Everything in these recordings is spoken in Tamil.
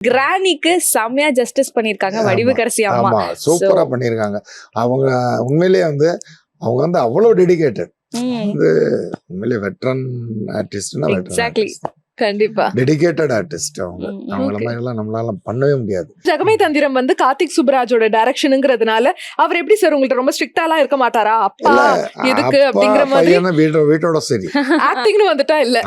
கிரானிக்கு செம்மையா ஜஸ்டிஸ் பண்ணிருக்காங்க வடிவுக்கரசி அம்மா. ஆமா சூப்பரா பண்ணிருக்காங்க. அவங்க உண்மையிலேயே வந்து அவங்க வந்து அவ்வளவு டெடிகேட்டட். வந்து உண்மையிலேயே வெட்டரன் ஆர்டிஸ்ட்னா எக்ஸாக்ட்லி கண்டிப்பா டெடிகேட்டட் ஆர்டிஸ்ட். அவங்கள மாதிரி எல்லாம் நம்மளால பண்ணவே முடியாது. ஜெகமே தந்திரம் வந்து கார்த்திக் சுப்ராஜோட டைரக்ஷனுங்கிறதுனால அவர் எப்படி சார் உங்கள்ட்ட ரொம்ப ஸ்ட்ரிக்டாலாம் இருக்க மாட்டாரா? அப்பா எதுக்கு அப்படிங்கிற மாதிரி வீட்டோட சரி ஆக்டிங்னு வந்துட்டா இல்ல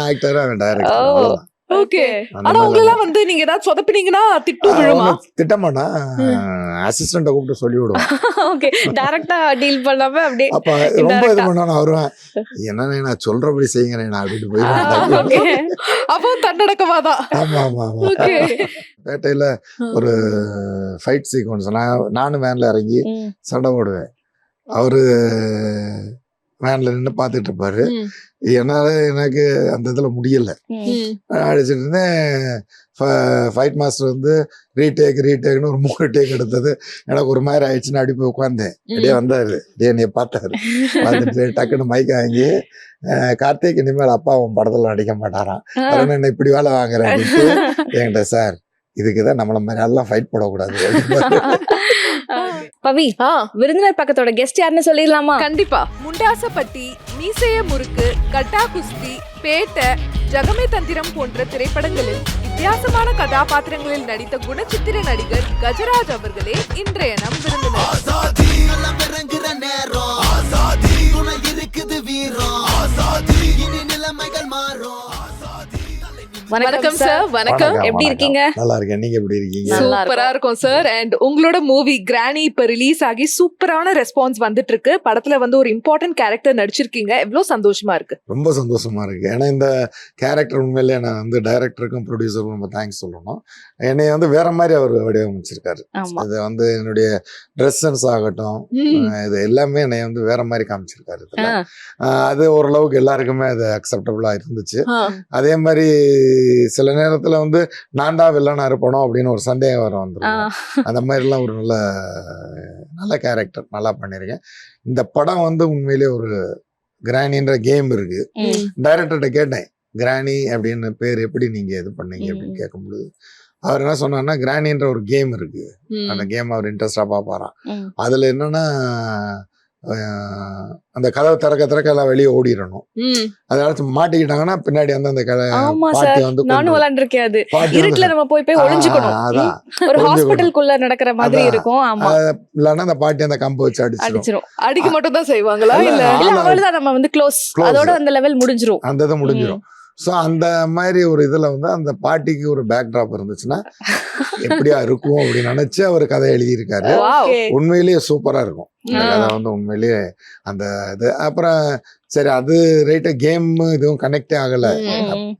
ஆக்டர் அவன் டைரக்டர். ஓகே. ஆனா உங்களெல்லாம் வந்து நீங்க ஏதாவது சொதப்பினீங்கன்னா திட்டு விழுமா? திட்டமானா அசிஸ்டண்ட கூப்பிட்டு சொல்லி விடுவோம். ஓகே டைரக்டா டீல் பண்ணாம அப்படியே அப்ப ரொம்ப இது பண்ணானு வருவேன். என்னன்னு நான் சொல்றபடி செய்யுங்க நான் அப்படிட்டு போயிடுவேன். ஓகே அப்போ தன்னடக்கமாதான். ஆமா ஆமா ஆமா. பேட்டையில ஒரு ஃபைட் சீக்வன்ஸ் நானும் வேன்ல இறங்கி சண்டை போடுவேன். அவரு வேன்ல நின்று பார்த்துட்டு இருப்பாரு. என்னால எனக்கு அந்த இதுல முடியல, அடிச்சுட்டு இருந்தேன். ஃபைட் மாஸ்டர் வந்து ரீடேக்னு ஒரு 3 டேக் எடுத்தது. எனக்கு ஒரு மாதிரி ஆயிடுச்சுன்னு அப்படி போய் உட்காந்தேன். அப்படியே வந்தாரு, என்னைய பார்த்தாரு. பார்த்துட்டு டக்குன்னு மைக் வாங்கி, கார்த்திக் இனிமேல் அப்பா அவன் படத்துல நடிக்க மாட்டாராம், அதனால என்ன இப்படி வேலை வாங்குறேன் அப்படின்ட்டு என்கிட்ட, சார் இதுக்குதான் நம்மள மாதிரி எல்லாம் ஃபைட் போடக்கூடாது. பவி விருந்தினர் பக்கத்தோட கெஸ்ட் யாருன்னு சொல்லிடலாமா? கண்டிப்பா. முண்டாசப்பட்டி, மீசைய முறுக்கு, கட்டா குஸ்தி, பேட்டை, ஜெகமே தந்திரம் போன்ற திரைப்படங்களில் வித்தியாசமான கதாபாத்திரங்களில் நடித்த குணச்சித்திர நடிகர் கஜராஜ் அவர்களே இன்றைய நம் விருந்தினர். வணக்கம் சார். வணக்கம். எப்படி இருக்கீங்க? நல்லா இருக்கேன். நீங்க எப்படி இருக்கீங்க? சூப்பரா இருக்கும் சார். அண்ட் உங்களோட மூவி கிரானி இப்ப ரிலீஸ் ஆகி சூப்பரான ரெஸ்பான்ஸ் வந்துட்டு இருக்கு. படத்துல வந்து ஒரு இம்பார்ட்டன்ட் கேரக்டர் நடிச்சிருக்கீங்க. எவ்வளவு சந்தோஷமா இருக்கு? ரொம்ப சந்தோஷமா இருக்கு. ஏன்னா இந்த கேரக்டர் உண்மையிலேயே நான் வந்து டைரக்டருக்கும் ப்ரொடியூசருக்கும் ரொம்ப தேங்க்ஸ் சொல்லணும். என்னை வந்து வேற மாதிரி அவர் வடிவமைச்சிருக்காரு. இது வந்து என்னுடைய ட்ரெஸ் சென்ஸ் ஆகட்டும், இது எல்லாமே என்னை வந்து வேற மாதிரி காமிச்சிருக்காரு. அது ஓரளவுக்கு எல்லாருக்குமே அது அக்செப்டபிளா இருந்துச்சு. அதே மாதிரி சில நேரத்துல வந்து நான் தான் வில்லனா இருப்பனோ அப்படின்னு ஒரு சந்தேகம் வர வந்துடும். அந்த மாதிரி எல்லாம் ஒரு நல்ல கேரக்டர் நல்லா பண்ணிருக்கேன். இந்த படம் வந்து உண்மையிலேயே ஒரு கிரானின்ற கேம் இருக்கு. டைரக்டர்கிட்ட கேட்டேன், கிரானி அப்படின்னு பேர் எப்படி நீங்க இது பண்ணீங்க அப்படின்னு கேட்கும்போது அவர் என்ன சொன்னார்னா, கிரானின்ற ஒரு கேம் இருக்கு, அந்த கேம் அவர் இன்ட்ரெஸ்டா பாப்பாராம். அதுல என்னன்னா, அந்த கதவை திறக்க எல்லாம் வெளியே ஓடிடணும். அதனால மாட்டிக்கிட்டாங்கன்னா பின்னாடி வந்து அந்த பாட்டி வந்து நானும் விளையாண்டுருக்கேன். அது இருட்டுல நம்ம போய் ஒளிஞ்சுக்கணும். அதான் ஒரு ஹாஸ்பிடலுக்குள்ள நடக்கிற மாதிரி இருக்கும். ஆமா, இல்லன்னா அந்த பாட்டி அந்த கம்பு வச்சு அடிச்சிரும். அடிக்க மட்டும் தான் செய்வாங்களா? இல்ல அவ்வளவுதான், நம்ம வந்து க்ளோஸ், அதோட அந்த லெவல் முடிஞ்சிரும். அந்த இது முடிஞ்சிரும். ஸோ அந்த மாதிரி ஒரு இதில் வந்து அந்த பாட்டிக்கு ஒரு பேக் ட்ராப் இருந்துச்சுன்னா எப்படியா இருக்கும் அப்படின்னு நினைச்சு அவர் கதை எழுதியிருக்காரு. உண்மையிலேயே சூப்பரா இருக்கும் இந்த கதை வந்து. உண்மையிலேயே அந்த இது அப்புறம் சரி, அது ரைட்டா கேம் இதுவும் கனெக்டே ஆகலை,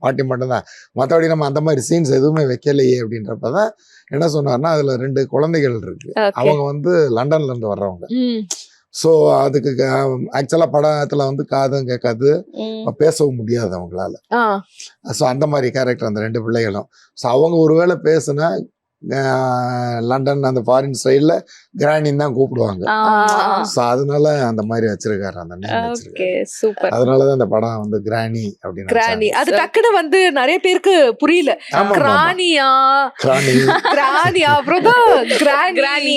பாட்டி மட்டும்தான். மற்றபடி நம்ம அந்த மாதிரி சீன்ஸ் எதுவுமே வைக்கலையே அப்படின்றப்பதான் என்ன சொன்னார்னா, அதுல 2 குழந்தைகள் இருக்கு. அவங்க வந்து லண்டன்ல இருந்து வர்றவங்க. ஸோ அதுக்கு ஆக்சுவலா படத்துல வந்து காதும் கேட்காது, பேசவும் முடியாது அவங்களால. ஸோ அந்த மாதிரி கேரக்டர் அந்த 2 பிள்ளைகளும். ஸோ அவங்க ஒருவேளை பேசுனா லண்டன் அந்த ஃபாரின் ஸ்டைல்ல கிரானின்னு தான் கூப்பிடுவாங்க. ஸோ அதனால அந்த மாதிரி வச்சிருக்காரு, அந்த நேம் வச்சிருக்காரு. அதனாலதான் அந்த படம் வந்து கிரானி அப்படின்னு. கிரானி அது டக்குனு வந்து நிறைய பேருக்கு புரியல. கிரானியா அப்புறம் தான் கிரானி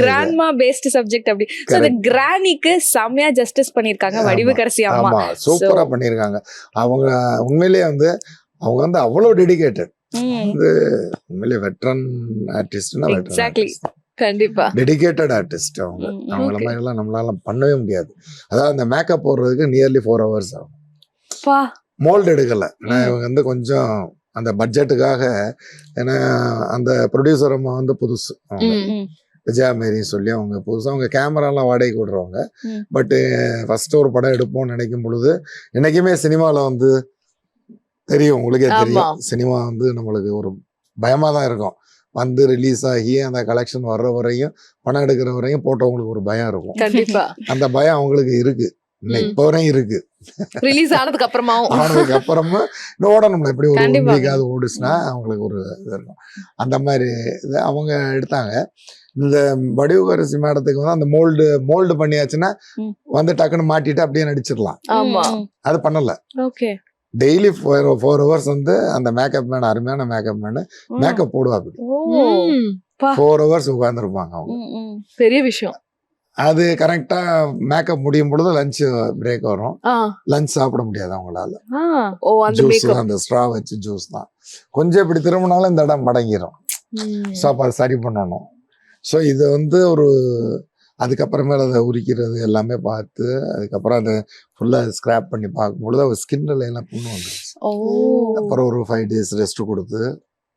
கிராண்ட்மா பேஸ்ட் சப்ஜெக்ட் அப்படி. சோ அந்த கிரானிக்கு செம்மையா ஜஸ்டிஸ் பண்ணிருக்காங்க வடிவுக்கரசி அம்மா. சூப்பரா பண்ணிருக்காங்க. அவங்க உண்மையிலேயே வந்து அவங்க வந்து அவ்வளவு டெடிகேட்டட். வந்து உண்மையிலேயே வெட்டரன் ஆர்டிஸ்ட்னா எக்ஸாக்ட்லி கண்டிப்பா டெடிகேட்டட் ஆர்டிஸ்ட். அவங்கள மாதிரி எல்லாம் நம்மளால பண்ணவே முடியாது. அதாவது அந்த மேக்கப் போடுறதுக்கு நியர்லி 4 hours ஆகும். மோல்டு எடுக்கல. இவங்க வந்து கொஞ்சம் அந்த பட்ஜெட்டுக்காக, ஏன்னா அந்த ப்ரொடியூசர் அம்மா வந்து புதுசு, விஜயா மேரி சொல்லி அவங்க புதுசாக அவங்க கேமராலாம் வாடகைக்கு விடுறவங்க. பட்டு ஃபர்ஸ்ட் ஒரு படம் எடுப்போம்னு நினைக்கும் பொழுது, என்னைக்குமே சினிமாவில் வந்து தெரியும், உங்களுக்கே தெரியும், சினிமா வந்து நம்மளுக்கு ஒரு பயமா தான் இருக்கும். வந்து ரிலீஸ் ஆகி அந்த கலெக்ஷன் வர்ற வரையும், பணம் எடுக்கிற வரையும் போட்டவங்களுக்கு ஒரு பயம் இருக்கும். கண்டிப்பா அந்த பயம் அவங்களுக்கு இருக்கு, இப்போ வரையும் இருக்கு. ரிலீஸ் ஆனதுக்கு அப்புறமா ஓடணும்ல, எப்படி ஒரு வீக்காவது ஓடுச்சுன்னா அவங்களுக்கு ஒரு இது இருக்கும். அந்த மாதிரி இது அவங்க எடுத்தாங்க. இந்த வடிவுக்கரசி மேடத்துக்கு வந்து அந்த மோல்டு பண்ணியாச்சுன்னா வந்து டக்குன்னு மாட்டிட்டு அப்படியே நடிச்சிடலாம். அது பண்ணல. டெய்லி 4 hours வந்து அந்த மேக்கப் மேன், அருமையான மேக்கப் மேன் மேக்கப் போடுவா. அப்படி 4 hours உட்கார்ந்துருப்பாங்க அவங்க. பெரிய விஷயம். அது கரெக்டா மேக்கப் முடியும் பொழுது லஞ்ச் பிரேக் வரும். லஞ்ச் சாப்பிட முடியாது அவங்களால. ஜூஸ் தான், அந்த ஸ்ட்ரா வச்சு ஜூஸ் தான். கொஞ்சம் இப்படி திரும்பினாலும் இந்த இடம் மடங்கிரும். ஸோ அப்போ அதை சரி பண்ணணும். ஸோ இது வந்து ஒரு அதுக்கப்புறமேல அதை உரிக்கிறது எல்லாமே பார்த்து, அதுக்கப்புறம் அதை ஃபுல்லாக ஸ்க்ராப் பண்ணி பார்க்கும்பொழுது அவர் ஸ்கின்னில் எல்லாம் புண்ணு வந்துருச்சு. அப்புறம் ஒரு 5 days ரெஸ்ட் கொடுத்து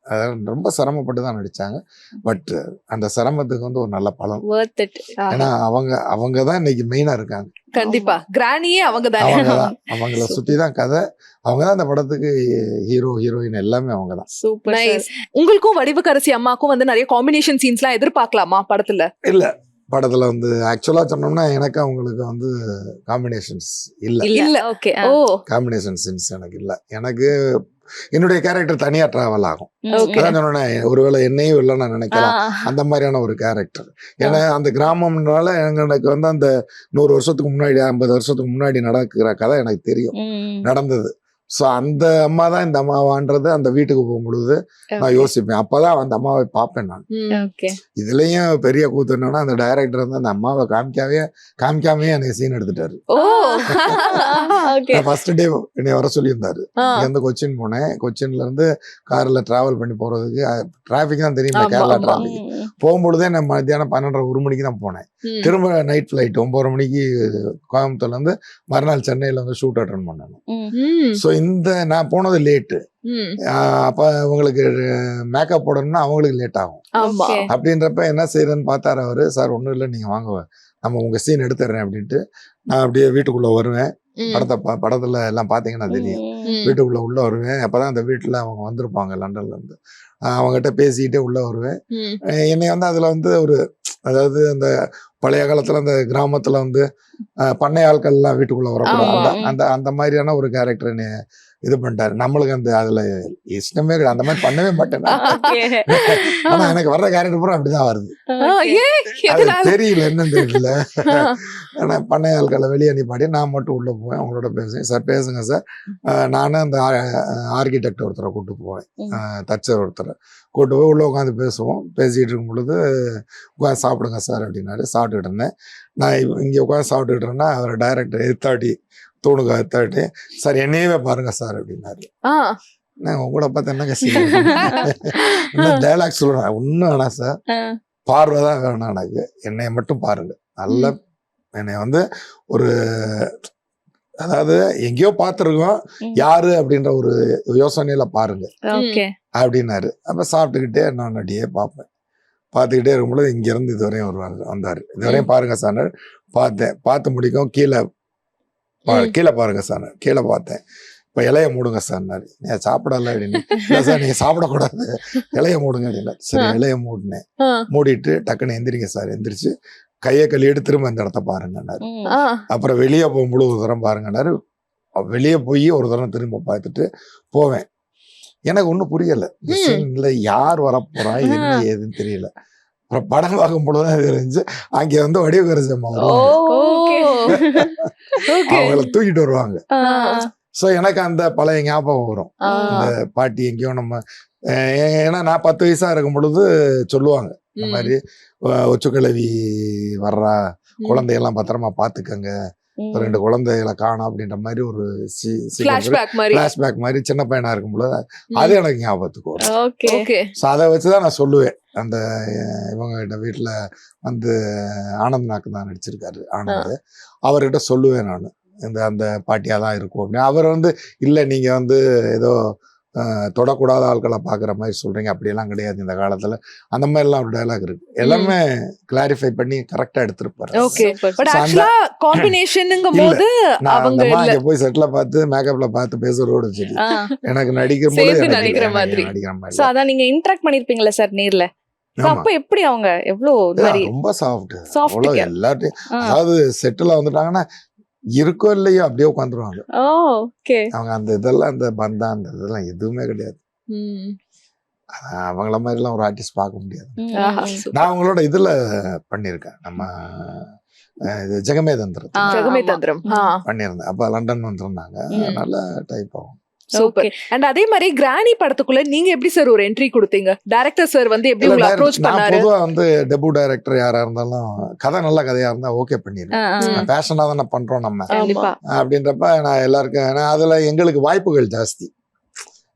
அதெல்லாம் ரொம்ப சிரமப்பட்டு தான் நடிச்சாங்க. பட் அந்த சிரமத்துக்கு வந்து ஒரு நல்ல பலன். ஏன்னா அவங்க தான் இன்னைக்கு மெயினா இருக்காங்க. கண்டிப்பா கிரானியே அவங்க தானே. அவங்கள சுத்தி தான் கதை. அவங்க தான் அந்த படத்துக்கு ஹீரோ ஹீரோயின் எல்லாமே அவங்க தான். சூப்பர். உங்களுக்கும் வடிவுக்கரசி அம்மாக்கும் வந்து நிறைய காம்பினேஷன் சீன்ஸ்லாம் எதிர்பார்க்கலாமா படத்துல? இல்ல, படத்துல வந்து ஆக்சுவலா சொன்னோம்னா எனக்கு அவங்களுக்கு வந்து காம்பினேஷன்ஸ் இல்ல. காம்பினேஷன் சீன்ஸ் எனக்கு இல்ல. எனக்கு என்னுடைய கேரக்டர் தனியா டிராவல் ஆகும். அதான் சொன்னேன், ஒருவேளை என்னையும் இல்லை நான் நினைக்கலாம், அந்த மாதிரியான ஒரு கேரக்டர். ஏன்னா அந்த கிராமம்னால எனக்கு வந்து அந்த 100 வருஷத்துக்கு முன்னாடி 50 வருஷத்துக்கு முன்னாடி நடக்கிற கதை எனக்கு தெரியும், நடந்தது. ஸோ அந்த அம்மா தான் இந்த அம்மாவான்றது அந்த வீட்டுக்கு போகும்பொழுது நான் யோசிப்பேன். அப்பதான் அந்த அம்மாவை பார்ப்பேன் நான். இதுலயும் பெரிய கூத்து என்னன்னா, அந்த டைரக்டர் வந்து அந்த அம்மாவை காமிக்காமே எனக்கு சீன் எடுத்துட்டாரு. ஃபர்ஸ்ட் டே என்னை வர சொல்லியிருந்தாரு. இங்க கொச்சின் போனேன். கொச்சின்ல இருந்து கார்ல டிராவல் பண்ணி போறதுக்கு டிராபிக் தான் தெரியுமா, கேரளா டிராபிக். போகும்பொழுதே நான் மத்தியானம் 12:30 1 மணிக்கு தான் போனேன். திரும்ப நைட் ஃபிளைட் 9 மணிக்கு கோயம்புத்தூர்ல இருந்து மறுநாள் சென்னையில வந்து ஷூட் அட்டன் பண்ணணும். ஸோ இந்த நான் போனது லேட்டு. அப்ப உங்களுக்கு மேக்கப் போடணும்னா அவங்களுக்கு லேட் ஆகும். அப்படின்றப்ப என்ன செய்யறேன்னு பார்த்தாரு அவரு. சார் ஒன்றும் இல்லை, நீங்க வாங்க, நம்ம உங்க சீன் எடுத்துடுறேன் அப்படின்ட்டு நான் அப்படியே வீட்டுக்குள்ள வருவேன். படத்துல எல்லாம் பாத்தீங்கன்னா தெரியும். வீட்டுக்குள்ள உள்ள வருவேன். அப்பதான் அந்த வீட்டுல அவங்க வந்திருப்பாங்க லண்டன்ல இருந்து. அவங்ககிட்ட பேசிக்கிட்டே உள்ள வருவேன். என்னை வந்து அதுல வந்து ஒரு, அதாவது அந்த பழைய காலத்துல அந்த கிராமத்துல வந்து பண்ணை ஆட்கள் எல்லாம் வீட்டுக்குள்ள வரக்கூடாது, அந்த மாதிரியான ஒரு கேரக்டர் என்னை இது பண்ணிட்டாரு. நம்மளுக்கு அந்த அதுல இஷ்டமே கிடையாது, அந்த மாதிரி பண்ணவே மாட்டேன். ஆனா எனக்கு வர்ற கேரக்டர் பூரா அப்படிதான் வருது. அது தெரியல, என்னன்னு தெரியல. ஆனா பண்ணை ஆட்களை வெளியே அனுப்பாடி நான் மட்டும் உள்ள போவேன். அவங்களோட பேசுவேன். சார் பேசுங்க சார். நானும் அந்த ஆர்கிடெக்ட் ஒருத்தரை கூப்பிட்டு போவேன், தச்சர் ஒருத்தரை கூப்பிட்டு போய் உள்ள உட்காந்து பேசுவோம். பேசிக்கிட்டு இருக்கும் பொழுது உட்காந்து சாப்பிடுங்க சார் அப்படின்னாரு. சாப்பிட்டுக்கிட்டு இருந்தேன். நான் இங்கே உட்காந்து சாப்பிட்டுக்கிட்டு இருந்தேன்னா அவர் டைரக்டர் எத்தாட்டி தூணுக்கு எத்தாட்டி, சார் என்னையவே பாருங்க சார் அப்படின்னாரு. நான் உங்களை பார்த்து என்னங்க செய்ய டைலாக் சொல்லுவேன். ஒன்றும் வேணாம் சார், பார்வை தான் வேணும் எனக்கு, என்னைய மட்டும் பாருங்க. நல்ல என்னை வந்து ஒரு, அதாவது எங்கேயோ பார்த்துருக்கோம், யாரு அப்படின்ற ஒரு யோசனையில பாருங்க அப்படின்னாரு. அப்ப சாப்பிட்டுக்கிட்டே நான் நடியே பார்ப்பேன். பார்த்துக்கிட்டே இருக்கும்பொழுது இங்கிருந்து இதுவரையும் வந்தாரு. இதுவரையும் பாருங்க சார். பார்த்தேன். பார்த்து முடிக்கும். கீழே பாருங்க சார். கீழே பார்த்தேன். இப்போ இலைய மூடுங்க சார்னாரு. நீ சாப்பிடல அப்படின்னு. இல்லை சார் நீங்க சாப்பிடக்கூடாது, இலைய மூடுங்க அப்படின்னா. சரி இலைய மூடினேன். மூடிட்டு டக்குன்னு எந்திரிங்க சார். எந்திரிச்சு கையை கழுவிட்டு திரும்ப இந்த இடத்த பாருங்கன்னாரு. அப்புறம் வெளியே போகும்போது ஒரு தரம் பாருங்கன்னாரு. வெளியே போய் ஒரு தரம் திரும்ப பார்த்துட்டு போவேன். எனக்கு ஒன்றும் புரியலை. இந்த சீன்ல யார் வரப்போறா, என்ன ஏதுன்னு தெரியல. அப்புறம் படம் பார்க்கும் பொழுதுதான் தெரிஞ்சு அங்கே வந்து வடிவுக்கரசி அம்மா அவங்கள தூக்கிட்டு வருவாங்க. ஸோ எனக்கு அந்த பழைய ஞாபகம் வரும். இந்த பாட்டி எங்கேயோ நம்ம, ஏன்னா நான் 10 வயசா இருக்கும் பொழுது சொல்லுவாங்க இந்த மாதிரி ஒச்சுக்கிழவி வர்றா, குழந்தையெல்லாம் பத்திரமா பாத்துக்கங்க, 2 குழந்தைகளை காணும் அப்படின்ற மாதிரி ஒரு பிளாஷ்பேக் மாதிரி சின்ன பையனா இருக்கும்போது அது எனக்கு ஞாபகத்துக்கு வரும். ஸோ அதை வச்சுதான் நான் சொல்லுவேன். அந்த இவங்க வீட்டுல வந்து ஆனந்த் நாக்கு தான் நடிச்சிருக்காரு, ஆனந்த். அவர்கிட்ட சொல்லுவேன் நான், அந்த பாட்டியா தான் இருக்கும் அப்படின்னு. அவர் வந்து இல்லை நீங்க வந்து ஏதோ தொடக்கூடாத ஆட்களை பாக்குற மாதிரி சொல்றீங்க, அப்படியெல்லாம் கிடையாது இந்த காலத்துல, அந்த மாதிரி எல்லாம் ஒரு டயலாக் இருக்கு. எல்லாமே கிளாரிஃபை பண்ணி கரெக்டா எடுத்திருப்பாரு. போய் செட்ல பார்த்து மேக்கப்ல பார்த்து பேசுறதோட சரி, எனக்கு நடிக்கிற மாதிரி. அதான் நீங்க இன்டராக்ட் பண்ணிருப்பீங்களா சார் நேர்ல? அப்ப எப்படி அவங்க எவ்வளவு ரொம்ப சாஃப்ட் எல்லாத்தையும், அதாவது செட்டில் வந்துட்டாங்கன்னா இருக்கோ இல்லையோ அப்படியே உட்காந்துருவாங்க அவங்க. அந்த இதெல்லாம் அந்த பந்தா அந்த இதெல்லாம் எதுவுமே கிடையாது. அவங்கள மாதிரி எல்லாம் ஒரு ஆர்டிஸ்ட் பார்க்க முடியாது. நான் அவங்களோட இதுல பண்ணிருக்கேன், நம்ம ஜெகமே தந்திரம் பண்ணியிருந்தேன். அப்ப லண்டன் வந்திருந்தாங்க. நல்ல டைப் ஆகும். சூப்பர். அண்ட் அதே மாதிரி கிரானி படத்துக்குள்ள நீங்க எப்படி சார் ஒரு என்ட்ரி கொடுத்தீங்க? டைரக்டர் சார் வந்து எப்படி உங்களை அப்ரோச் நான் பண்ணாரு? பொதுவா வந்து டெபு டைரக்டர் யாரா இருந்தாலும் கதை நல்ல கதையா இருந்தா ஓகே பண்ணிடுறேன். பேஷனா தானே பண்றோம் நம்ம அப்படின்றப்ப நான் எல்லாருக்கும், ஏன்னா அதுல எங்களுக்கு வாய்ப்புகள் ஜாஸ்தி.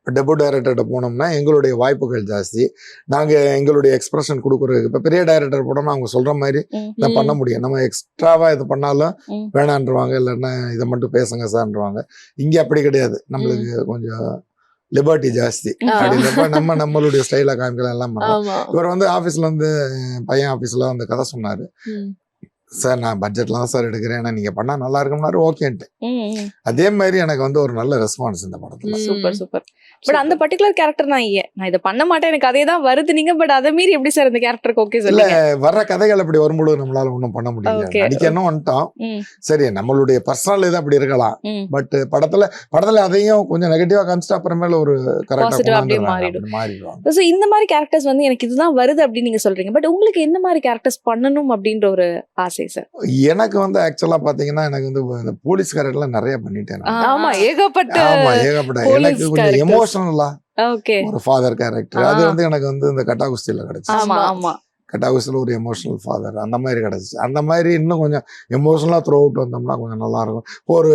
டெபு டைரக்டர்கிட்ட போனோம்னா எங்களுடைய வாய்ப்புகள் ஜாஸ்தி. நாங்கள் எங்களுடைய எக்ஸ்பிரஷன் கொடுக்குறதுக்கு இப்போ பெரிய டைரக்டர் போனோம்னா அவங்க சொல்கிற மாதிரி நான் பண்ண முடியும். நம்ம எக்ஸ்ட்ராவாக இது பண்ணாலும் வேணான்றவாங்க, இல்லைன்னா இதை மட்டும் பேசுங்க சார்ன்றவாங்க. இங்கே அப்படி கிடையாது, நம்மளுக்கு கொஞ்சம் லிபர்ட்டி ஜாஸ்தி. அப்படின்றப்ப நம்மளுடைய ஸ்டைலை காமிக்கலாம் எல்லாம் பண்ணலாம். இவர் வந்து ஆஃபீஸில் வந்து பையன் ஆஃபீஸில் அந்த கதை சொன்னார். சார் நான் பட்ஜெட்லாம் தான் சார் எடுக்கிறேன், ஏன்னா நீங்கள் பண்ணால் நல்லா இருக்கும்னாரு. ஓகேன்ட்டு அதே மாதிரி எனக்கு வந்து ஒரு நல்ல ரெஸ்பான்ஸ் இந்த படத்தில். Super super. பட் அந்த பர்டிகுலர் கேரக்டர் நான் இதை பண்ண மாட்டேன், எனக்கு அதே தான் வருது நீங்க. பட் அதை மீறி எப்படி சார் இந்த கேரக்டருக்கு ஓகே இல்ல, வர்ற கதைகள் அப்படி வரும்போது நம்மளால ஒன்றும் பண்ண முடியல. நடிக்கணும் வந்துட்டோம், சரி நம்மளுடைய பர்சனல் இது அப்படி இருக்கலாம். பட் படத்துல அதையும் கொஞ்சம் நெகட்டிவா காமிச்சிட்டு அப்புறமேல ஒரு கரெக்டா மாறிடுவாங்க. சோ இந்த மாதிரி கேரக்டர்ஸ் வந்து எனக்கு இதுதான் வருது அப்படின்னு நீங்க சொல்றீங்க. பட் உங்களுக்கு என்ன மாதிரி கேரக்டர்ஸ் பண்ணணும் அப்படின்ற ஒரு ஆசை சார்? எனக்கு வந்து ஆக்சுவலா பாத்தீங்கன்னா எனக்கு வந்து போலீஸ் கேரக்டர்லாம் நிறைய பண்ணிட்டேன். ஆமா, ஏகப்பட்ட. எனக்கு கொஞ்சம் எமோஷனலா ஒரு ஃபாதர் கேரக்டர் அது வந்து எனக்கு வந்து இந்த கட்டா குஸ்தியில கிடைச்சு. கட்டா குஸ்தியில ஒரு எமோஷனல் ஃபாதர் அந்த மாதிரி கிடைச்சிச்சு. அந்த மாதிரி இன்னும் கொஞ்சம் எமோஷனலா த்ரூ அவுட் வந்தோம்னா கொஞ்சம் நல்லா இருக்கும். ஒரு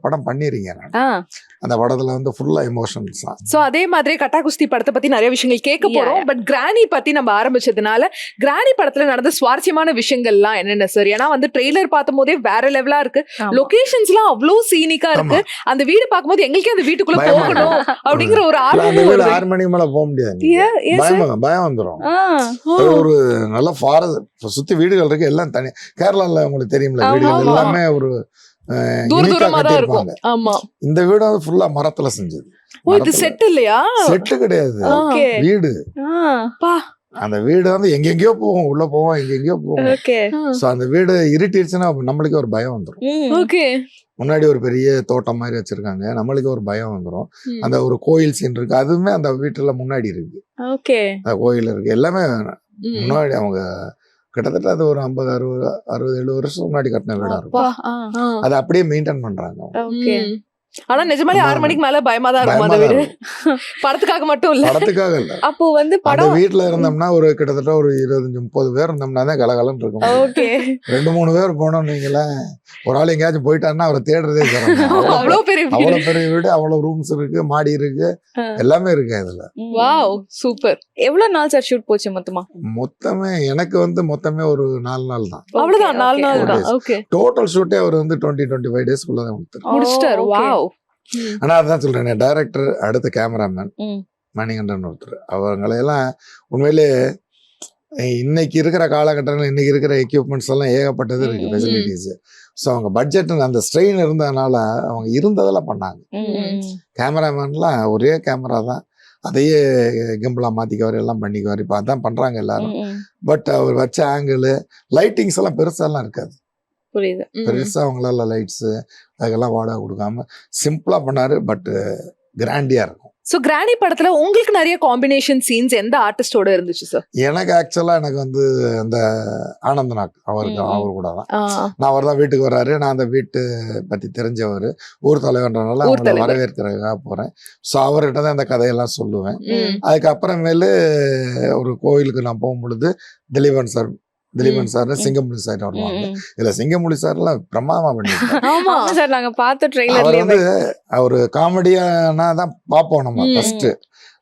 படம் பண்ணிருக்கேன் நான், அந்த படத்துல வந்து ஃபுல்லா எமோஷன்ஸ் தான். சோ அதே மாதிரி கட்டா குஸ்தி படத்தை பத்தி நிறைய விஷயங்கள் கேட்க போறோம். பட் கிரானி பத்தி நம்ம ஆரம்பிச்சதுனால கிரானி படத்துல நடந்த சுவாரஸ்யமான விஷயங்கள்லாம் என்னென்ன சார்? ஏன்னா வந்து ட்ரெய்லர் பார்த்தும் போதே வேற லெவலா இருக்கு, லொகேஷன்ஸ் எல்லாம் அவ்வளவு சீனிக்கா இருக்கு. அந்த வீடு பார்க்கும்போது எங்களுக்கே அந்த வீட்டுக்குள்ள போகணும் அப்படிங்கிற ஒரு ஆர்வம். 6 மணிக்கு மேல போக முடியாது, பயம் வந்துடும். ஒரு நல்ல ஃபாரஸ்ட் சுத்தி வீடுகள் இருக்கு, எல்லாம் தனி. கேரளால உங்களுக்கு தெரியும்ல, வீடுகள் எல்லாமே ஒரு இந்த வீடு வந்து ஃபுல்லா மரத்துல செஞ்சது. செட் இல்லையா? செட்டு கிடையாது, வீடு. அந்த வீடு வந்து எங்கெங்கயோ போவோம், உள்ள போவோம், எங்கெங்கயோ போவோம். சோ அந்த வீடு இருட்டிடுச்சுன்னா நம்மளுக்கு ஒரு பயம் வந்துடும். முன்னாடி ஒரு பெரிய தோட்டம் மாதிரி வச்சிருக்காங்க, நம்மளுக்கு ஒரு பயம் வந்துடும். அந்த ஒரு கோயில் சீன் இருக்கு, அதுவுமே அந்த வீட்டுல முன்னாடி இருக்கு. அந்த கோயில் இருக்கு, எல்லாமே முன்னாடி. அவங்க கிட்டத்தட்ட அது ஒரு 50, 60, 70 வருஷம் முன்னாடி கட்டின வீடா இருக்கும். அதை அப்படியே மெயின்டைன் பண்றாங்க. ஆனா நிஜமாலே 6 மணிக்கு மேல பயமா தான் இருக்கும் அந்த வீடு. படத்துக்காக மட்டும் இல்ல, படத்துக்காக இல்ல. அப்போ வந்து படம் வீட்டுல இருந்தோம்னா ஒரு கிட்டத்தட்ட ஒரு 25-30 பேர் இருந்தோம்னா தான் கலகலன்னு இருக்கும். 2-3 பேர் போனோம் நீங்களேன், ஒரு ஆள் எங்கேயாச்சும் போயிட்டாருன்னா அவரை தேடுறதே அவ்வளவு பெரிய வீடு, அவ்வளவு ரூம்ஸ் இருக்கு, மாடி இருக்கு, எல்லாமே இருக்கு இதுல. Wow, super. எவ்வளவு நாள் சார் ஷூட் போச்சு மொத்தமே? எனக்கு வந்து மொத்தமே ஒரு 4 நாள் தான். அவ்வளவுதான், 4 நாள் தான். ஓகே. டோட்டல் ஷூட்டே அவர் வந்து 20-25 டேஸ்க்குள்ளதான் முடிச்சிட்டாரு. வாவ். ஆனா அதான் சொல்றேன், டைரக்டர், அடுத்த கேமராமேன் மணிகண்டன் ஒருத்தர், அவங்களையெல்லாம் உண்மையிலே இன்னைக்கு இருக்கிற காலகட்டத்தில் இன்னைக்கு இருக்கிற எக்யூப்மெண்ட்ஸ் எல்லாம் ஏகப்பட்டது இருக்கு, ஃபெசிலிட்டிஸ். ஸோ அவங்க பட்ஜெட் அந்த ஸ்ட்ரெயின் இருந்ததுனால அவங்க இருந்ததெல்லாம் பண்ணாங்க. கேமராமேன்லாம் ஒரே கேமரா தான், அதையே கிம்பிளா மாத்திக்குவார், எல்லாம் பண்ணிக்குவார். இப்போ அதான் பண்றாங்க எல்லாரும். பட் அவர் வச்ச ஆங்கிள், லைட்டிங்ஸ் எல்லாம் பெருசாலாம் இருக்காது, பெருசா அவங்களால லைட்ஸ் அதுக்கெல்லாம் வாடகை கொடுக்காம சிம்பிளா பண்ணாரு. பட் கிராண்டியா இருக்கும். சோ கிரானி படத்துல உங்களுக்கு நிறைய காம்பினேஷன் சீன்ஸ் எந்த ஆர்டிஸ்டோட இருந்துச்சு சார்? எனக்கு ஆக்சுவலா எனக்கு வந்து அந்த ஆனந்தநாக் அவர் கூட தான். நான் அவர் தான் வீட்டுக்கு வர்றாரு, நான் அந்த வீட்டு பத்தி தெரிஞ்சவர், ஊர் தலைவர்ன்றனால அவங்களை வரவேற்கிறதுக்காக போறேன். ஸோ அவர்கிட்ட தான் இந்த கதையெல்லாம் சொல்லுவேன். அதுக்கப்புறமேலு ஒரு கோயிலுக்கு நான் போகும்பொழுது திலீபன் சார் சிங்கமுலி சார் வருவாங்க. இதுல சிங்கமுலி சார்லாம் பிரமாதமா பண்ணிருக்காங்க. அவர் வந்து ஒரு காமெடியானா தான் பார்ப்போம் நம்ம ஃபர்ஸ்ட்.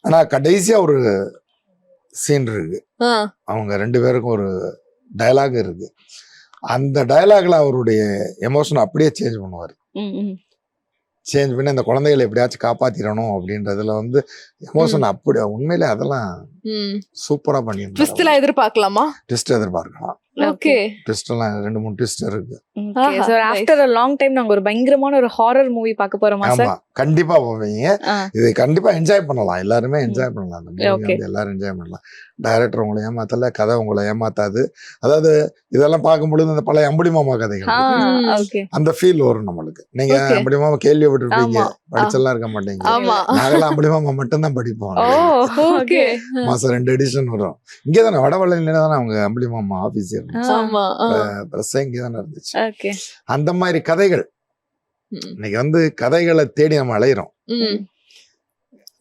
ஆனா கடைசியா ஒரு சீன் இருக்கு, அவங்க 2 பேருக்கும் ஒரு டயலாக் இருக்கு. அந்த டயலாக்ல அவருடைய எமோஷன் அப்படியே சேஞ்ச் பண்ணுவாரு. சேஞ்ச் பண்ணி அந்த குழந்தைகளை எப்படியாச்சும் காப்பாத்திடணும் அப்படின்றதுல வந்து எமோஷன் அப்படி உண்மையிலே அதெல்லாம் சூப்பரா பண்ணிருந்தாங்க. எதிர்பார்க்கலாமா? ட்விஸ்ட் எதிர்பார்க்கலாம். ஓகே. ட்விஸ்ட் எல்லாம் 2-3 ட்விஸ்ட் இருக்கு. ஆஃப்டர் a long time நாங்க ஒரு பயங்கரமான ஒரு ஹாரர் மூவி பார்க்க போறோமா சார்? ஆமா, கண்டிப்பா போவீங்க. இது கண்டிப்பா என்ஜாய் பண்ணலாம், எல்லாருமே என்ஜாய் பண்ணலாம். அந்த மூவி வந்து எல்லாரும் என்ஜாய் பண்ணலாம். டைரக்டர் உங்களை ஏமாத்தல, கதை உங்களை ஏமாத்தாது. அதாவது இதெல்லாம் பார்க்கும்பொழுது அந்த பழைய அம்புலி மாமா கதைகள் அந்த ஃபீல் வரும் நம்மளுக்கு. நீங்க அம்புலி மாமா கேள்விப்பட்டிருப்பீங்க, படிச்செல்லாம் இருக்க மாட்டீங்க. நாங்கெல்லாம் அம்புலி மாமா மட்டும்தான் படிப்போம். மாசம் 2 எடிஷன் வரும். இங்கேதானே வடவள்ளியில தானே அவங்க அம்புலி மாமா ஆபீஸ் இங்கதானே இருந்துச்சு. அந்த மாதிரி கதைகள் இன்னைக்கு வந்து கதைகளை தேடி நம்ம அலையிறோம்.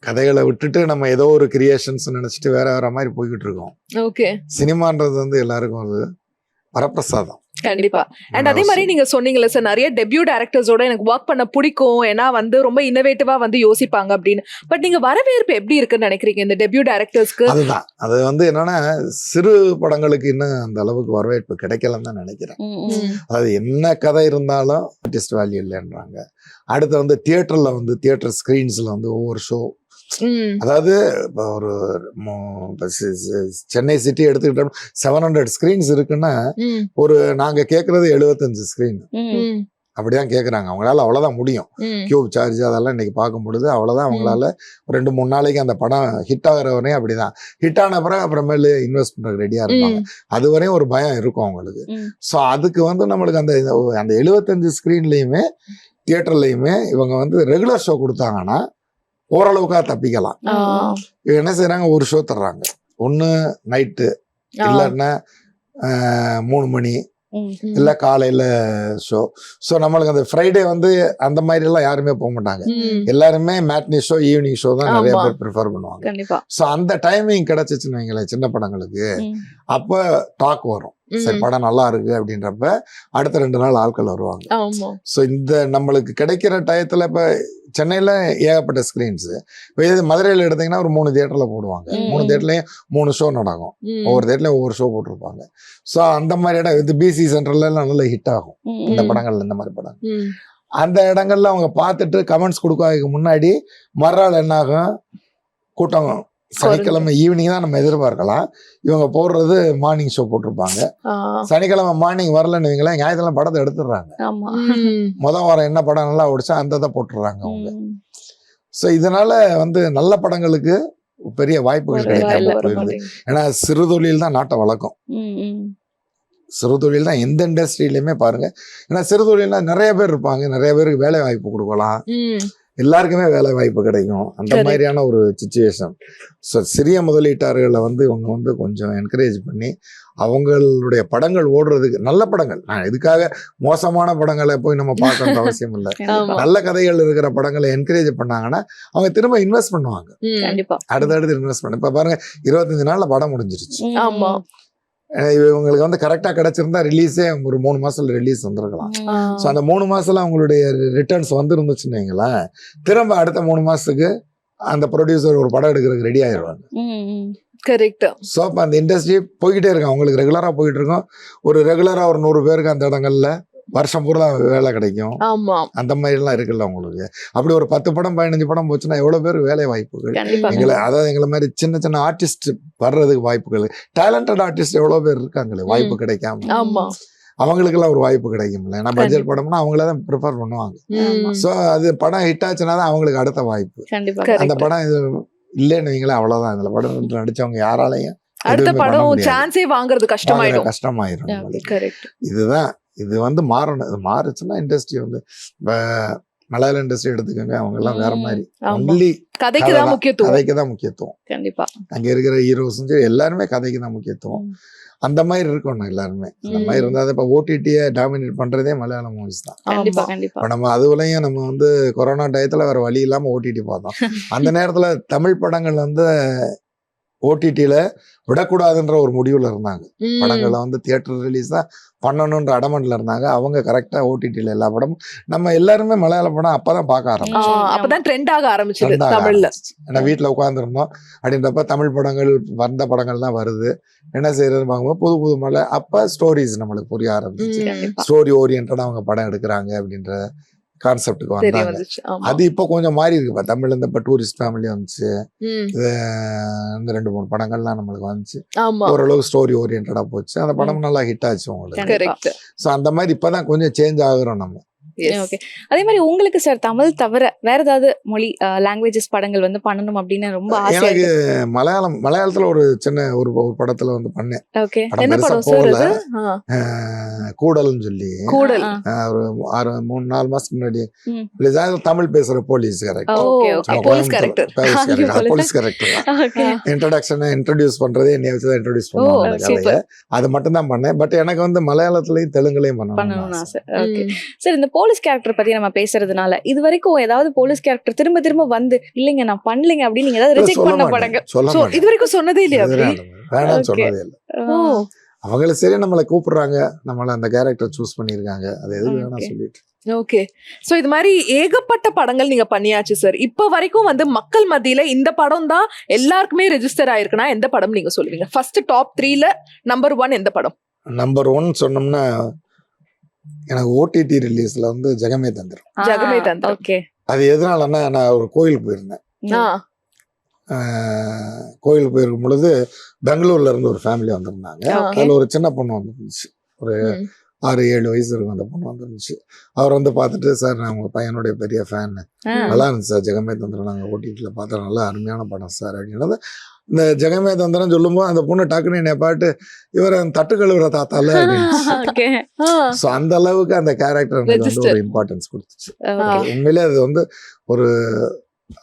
கதைகளை விட்டுட்டு நம்ம ஏதோ ஒரு கிரியேஷன்ஸ் நினைச்சிட்டு வேற வேற மாதிரி போய்கிட்டு இருக்கோம். ஓகே. சினிமான்றது வந்து எல்லாருக்கும் அது வரப்பிரசாதம். கண்டிப்பா. அண்ட் அதே மாதிரி நீங்க சொன்னீங்கல்ல சார், நிறைய டெபியூ டைரக்டர்ஸோட எனக்கு ஒர்க் பண்ண பிடிக்கும், ஏன்னா வந்து ரொம்ப இன்னோவேட்டிவா வந்து யோசிப்பாங்க அப்படின்னு. பட் நீங்க வரவேற்பு எப்படி இருக்குன்னு நினைக்கிறீங்க இந்த டெபியூ டைரக்டர்ஸ்க்கு? அதுதான், அது வந்து என்னன்னா சிறு படங்களுக்கு இன்னும் அந்த அளவுக்கு வரவேற்பு கிடைக்கலன்னு தான் நினைக்கிறேன். அதாவது என்ன கதை இருந்தாலும் ஆர்டிஸ்ட் வேல்யூ இல்லைன்றாங்க. அடுத்து வந்து தியேட்டர்ல வந்து தியேட்டர் ஸ்கிரீன்ஸ்ல வந்து ஒவ்வொரு ஷோ, அதாவது இப்போ ஒரு சென்னை சிட்டி எடுத்துக்கிட்டோம் 700 ஸ்கிரீன்ஸ் இருக்குன்னா ஒரு நாங்க கேட்கறது 75 ஸ்கிரீன் அப்படிதான் கேட்குறாங்க. அவங்களால அவ்வளோதான் முடியும். கியூப் சார்ஜ் அதெல்லாம் இன்னைக்கு பார்க்கும் பொழுது அவ்வளோதான் அவங்களால 2-3 நாளைக்கு அந்த படம் ஹிட் ஆகிற வரையும் அப்படிதான். ஹிட் ஆன பிறகு அப்புறமேலு இன்வெஸ்ட் பண்ணுறதுக்கு ரெடியாக இருப்பாங்க. அது வரையும் ஒரு பயம் இருக்கும் அவங்களுக்கு. ஸோ அதுக்கு வந்து நம்மளுக்கு அந்த 75 ஸ்க்ரீன்லேயுமே தியேட்டர்லையுமே இவங்க வந்து ரெகுலர் ஷோ கொடுத்தாங்கன்னா ஓரளவுக்காக தப்பிக்கலாம். இவங்க என்ன செய்யறாங்க, ஒரு ஷோ தர்றாங்க, ஒன்று நைட்டு இல்லைன்னா 3 மணி இல்ல காலையில ஷோ. ஸோ நம்மளுக்கு அந்த ஃப்ரைடே வந்து அந்த மாதிரி எல்லாம் யாருமே போக மாட்டாங்க. எல்லாருமே மேட்னி ஷோ ஈவினிங் ஷோ தான் நிறைய பேர் ப்ரிஃபர் பண்ணுவாங்க. ஸோ அந்த டைமிங் கிடைச்சிச்சுன்னு வைங்களேன் சின்ன படங்களுக்கு, அப்போ டாக் வரும், சரி படம் நல்லா இருக்கு அப்படின்றப்ப அடுத்த 2 நாள் ஆட்கள் வருவாங்க. ஸோ இந்த நம்மளுக்கு கிடைக்கிற டயத்துல இப்ப சென்னையில ஏகப்பட்ட ஸ்கிரீன்ஸ். இப்போ இது மதுரையில் எடுத்தீங்கன்னா ஒரு 3 தியேட்டர்ல போடுவாங்க. 3 தியேட்டர்லயும் 3 ஷோ நடக்கும். ஒவ்வொரு தியேட்டர்லயும் ஒவ்வொரு ஷோ போட்டிருப்பாங்க. ஸோ அந்த மாதிரி இடம் இது பிசி சென்டர்ல எல்லாம் நல்லா ஹிட் ஆகும் இந்த படங்கள்ல, இந்த மாதிரி படம். அந்த இடங்கள்ல அவங்க பார்த்துட்டு கமெண்ட்ஸ் கொடுக்காததுக்கு முன்னாடி மறுநாள் என்ன ஆகும், கூட்டம் சனிக்கிழமை ஈவினிங் தான் நம்ம எதிர்பார்க்கலாம். இவங்க போடுறது மார்னிங் ஷோ போட்டிருப்பாங்க. சனிக்கிழமை மார்னிங் வரலன்னு வைங்களேன், ஞாயிற்றுக்கிழமை படத்தை எடுத்துடுறாங்க. முதல் வாரம் என்ன படம் நல்லா ஓடிச்சா அந்த தான் போட்டுடுறாங்க அவங்க. ஸோ இதனால வந்து நல்ல படங்களுக்கு பெரிய வாய்ப்புகள் கிடைக்காம போயிருது. ஏன்னா சிறுதொழில் தான் நாட்டை வளர்க்கும். சிறுதொழில் தான் எந்த இண்டஸ்ட்ரியிலுமே பாருங்க. ஏன்னா சிறுதொழில்னா நிறைய பேர் இருப்பாங்க, நிறைய பேருக்கு வேலை வாய்ப்பு கொடுக்கலாம், எல்லாருக்குமே வேலை வாய்ப்பு கிடைக்கும். அந்த மாதிரியான ஒரு சிச்சுவேஷன். ஸோ சிறிய முதலீட்டாளர்களை வந்து இவங்க வந்து கொஞ்சம் என்கரேஜ் பண்ணி அவங்களுடைய படங்கள் ஓடுறதுக்கு, நல்ல படங்கள், நான் இதுக்காக மோசமான படங்களை போய் நம்ம பார்க்கணுன்ற அவசியம் இல்லை, நல்ல கதைகள் இருக்கிற படங்களை என்கரேஜ் பண்ணாங்கன்னா அவங்க திரும்ப இன்வெஸ்ட் பண்ணுவாங்க. அடுத்தடுத்து இன்வெஸ்ட் பண்ண. இப்ப பாருங்க 25 நாள்ல படம் முடிஞ்சிருச்சு. இவங்களுக்கு வந்து கரெக்டா கிடைச்சிருந்தா ரிலீஸே ஒரு 3 மாசத்துல ரிலீஸ் வந்திருக்கலாம். ஸோ அந்த 3 மாசத்துல அவங்களுடைய ரிட்டர்ன்ஸ் வந்துருந்துச்சுன்னு வைங்களேன், திரும்ப அடுத்த 3 மாசத்துக்கு அந்த ப்ரொடியூசர் ஒரு படம் எடுக்கிறதுக்கு ரெடி ஆயிடுவாங்க. கரெக்ட். ஸோ அப்போ அந்த இண்டஸ்ட்ரி போய்கிட்டே இருக்கும், அவங்களுக்கு ரெகுலரா போயிட்டு இருக்கும். ஒரு ரெகுலரா ஒரு 100 பேருக்கு அந்த இடங்கள்ல வருஷம் பூரா வேலை கிடைக்கும். அந்த மாதிரி எல்லாம் இருக்குல்ல உங்களுக்கு. அப்படி ஒரு 10 படம் 15 படம் போச்சுன்னா எவ்வளவு பேர் வேலை வாய்ப்புகள். அதாவது எங்களை மாதிரி சின்ன சின்ன ஆர்டிஸ்ட் வர்றதுக்கு வாய்ப்புகள், டேலண்டட் ஆர்டிஸ்ட் எவ்வளவு பேர் இருக்காங்களே, வாய்ப்பு கிடைக்காம அவங்களுக்கு எல்லாம் ஒரு வாய்ப்பு கிடைக்கும்ல. ஏன்னா பட்ஜெட் படம்னா அவங்களதான் ப்ரிஃபர் பண்ணுவாங்க. ஸோ அது படம் ஹிட் ஆச்சுன்னா தான் அவங்களுக்கு அடுத்த வாய்ப்பு. அந்த படம் இது இல்லைன்னு வைங்களேன், அவ்வளவுதான். இதுல படம் நடிச்சவங்க யாராலையும் அடுத்த படம் சான்ஸே வாங்குறது கஷ்டமாயிரும். இதுதான், இது வந்து மாறணும். இது மாறுச்சுன்னா இண்டஸ்ட்ரி வந்து மலையாள இண்டஸ்ட்ரி எடுத்துக்கோங்க, அவங்க எல்லாம் வேற மாதிரி. ஒன்லி கதைக்கு தான் முக்கியத்துவம். கண்டிப்பா அங்க இருக்கிற ஹீரோஸும் சரி எல்லாருமே கதைக்கு தான் முக்கியத்துவம். அந்த மாதிரி இருக்கணும் எல்லாருமே. அந்த மாதிரி இருந்தா இப்ப ஓடிடியை டாமினேட் பண்றதே மலையாள மூவிஸ் தான். இப்ப நம்ம அதுவரையும் நம்ம வந்து கொரோனா டயத்துல வேற வழி இல்லாம ஓடிடி பார்த்தோம். அந்த நேரத்துல தமிழ் படங்கள் வந்து ஓடிடியில விடக்கூடாதுன்ற ஒரு முடிவுல இருந்தாங்க. படங்களை வந்து தியேட்டர் ரிலீஸ் தான் பண்ணணும்ன்ற அடமன்ல இருந்தாங்க. அவங்க கரெக்டா ஓடிடியில எல்லா படமும் நம்ம எல்லாருமே மலையாள படம் அப்பதான் பார்க்க ஆரம்பிச்சோம். அப்பதான் ட்ரெண்ட் ஆக ஆரம்பிச்சது தமிழ்ல. ஏன்னா வீட்டுல உட்காந்துருந்தோம் அப்படின்றப்ப தமிழ் படங்கள் வந்த படங்கள் தான் வருது. என்ன செய்யறதுன்னு பார்க்கும்போது புது புது மலை, அப்ப ஸ்டோரிஸ் நம்மளுக்கு புரிய ஆரம்பிச்சு. ஸ்டோரி ஓரியன்டா அவங்க படம் எடுக்கிறாங்க அப்படின்ற கான்செப்டுக்கு வந்தாங்க. அது இப்போ கொஞ்சம் மாறி இருக்கு. தமிழ்ல இருந்து இப்ப டூரிஸ்ட் ஃபேமிலி வந்துச்சு, இந்த 2-3 படங்கள்லாம் நம்மளுக்கு வந்துச்சு. ஓரளவு ஸ்டோரி ஓரியன்டா போச்சு. அந்த படம் நல்லா ஹிட் ஆச்சு உங்களுக்கு. ஸோ அந்த மாதிரி இப்பதான் கொஞ்சம் சேஞ்ச் ஆகுறோம் நம்ம. ஓகே. அதே மாதிரி உங்களுக்கு சார் தமிழ் தவிர வேற ஏதாவது மொழி லாங்குவேஜஸ் படங்கள் வந்து பண்ணணும் அப்படின்னு ரொம்ப ஆசை? எனக்கு மலையாளத்துல ஒரு சின்ன ஒரு படத்துல வந்து பண்ணேன். என்ன படம் சார்? கூடல்னு சொல்லி ஒரு 3-4 மாசத்துக்கு முன்னாடி தமிழ் பேசுற போலீஸ் கேரக்டர் இன்ட்ரோடக்ஷன் இன்ட்ரோடியூஸ் பண்றதே என்னைய வச்சுதான் இன்ட்ரோடியூஸ் பண்ணுவாங்க. அது மட்டும் தான் பண்ணேன். பட் எனக்கு வந்து மலையாளத்திலயும் தெலுங்குலயும் பண்ணணும் சார். இந்த போலீஸ் கேரக்டர் பத்தி நம்ம பேசுறதுனால இது வரைக்கும் ஏதாவது போலீஸ் கேரக்டர் திரும்ப திரும்ப வந்து இல்லைங்க நான் பண்ணலைங்க அப்படின்னு நீங்க ஏதாவது ரிஜெக்ட் பண்ண படங்க So, இது வரைக்கும் சொன்னதே இல்லையா அப்படி? வேணாம்னு Okay. சொன்னதே இல்லை. அவங்கள சரி நம்மளை கூப்பிடுறாங்க, நம்மள அந்த கேரக்டர் சூஸ் பண்ணிருக்காங்க, அது எது வேணா Okay. சொல்லிட்டு. ஓகே. சோ இது மாதிரி ஏகப்பட்ட படங்கள் நீங்க பண்ணியாச்சு சார். இப்ப வரைக்கும் வந்து மக்கள் மத்தியில இந்த படம் தான் எல்லாருக்குமே ரெஜிஸ்டர் ஆயிருக்குன்னா எந்த படம் நீங்க சொல்லுவீங்க? ஃபர்ஸ்ட் டாப் 3ல நம்பர் 1 எந்த படம்? நம்பர் 1 சொன்னோம்னா எனக்கு ஓடிடி ரிலீஸ்ல வந்து ஜெகமே தந்திரம். ஜெகமே தந்திரம். ஓகே. அது எதனாலன்னா நான் ஒரு கோயிலுக்கு போயிருந்தேன். ஆ. கோயிலுக்கு போயிருக்கும் பொழுது பெங்களூர்ல இருந்து ஒரு ஃபேமிலி வந்திருந்தாங்க. Okay. அதுல ஒரு சின்ன பொண்ணு வந்துருந்துச்சு, ஒரு ம். 6-7 வயசு இருக்கும் அந்த பொண்ணு வந்துருந்துச்சு. அவர் வந்து பார்த்துட்டு, சார் நான் உங்க பையனுடைய பெரிய ஃபேன், நல்லா இருந்துச்சு சார் ஜெகமே தந்திரம், நாங்கள் ஓடிடியில் பார்த்தோம், நல்லா அருமையான படம் சார் அப்படின்னது. இந்த ஜெகமே தந்திரம் சொல்லும்போது அந்த பொண்ணு டக்குன்னு என்னை பாட்டு இவர் தட்டு கழுவுற தாத்தால அப்படின்னு. ஓகே. ஸோ அந்த அளவுக்கு அந்த கேரக்டர் எனக்கு வந்து Register. ஒரு இம்பார்ட்டன்ஸ் கொடுத்துச்சு. உண்மையிலே அது வந்து ஒரு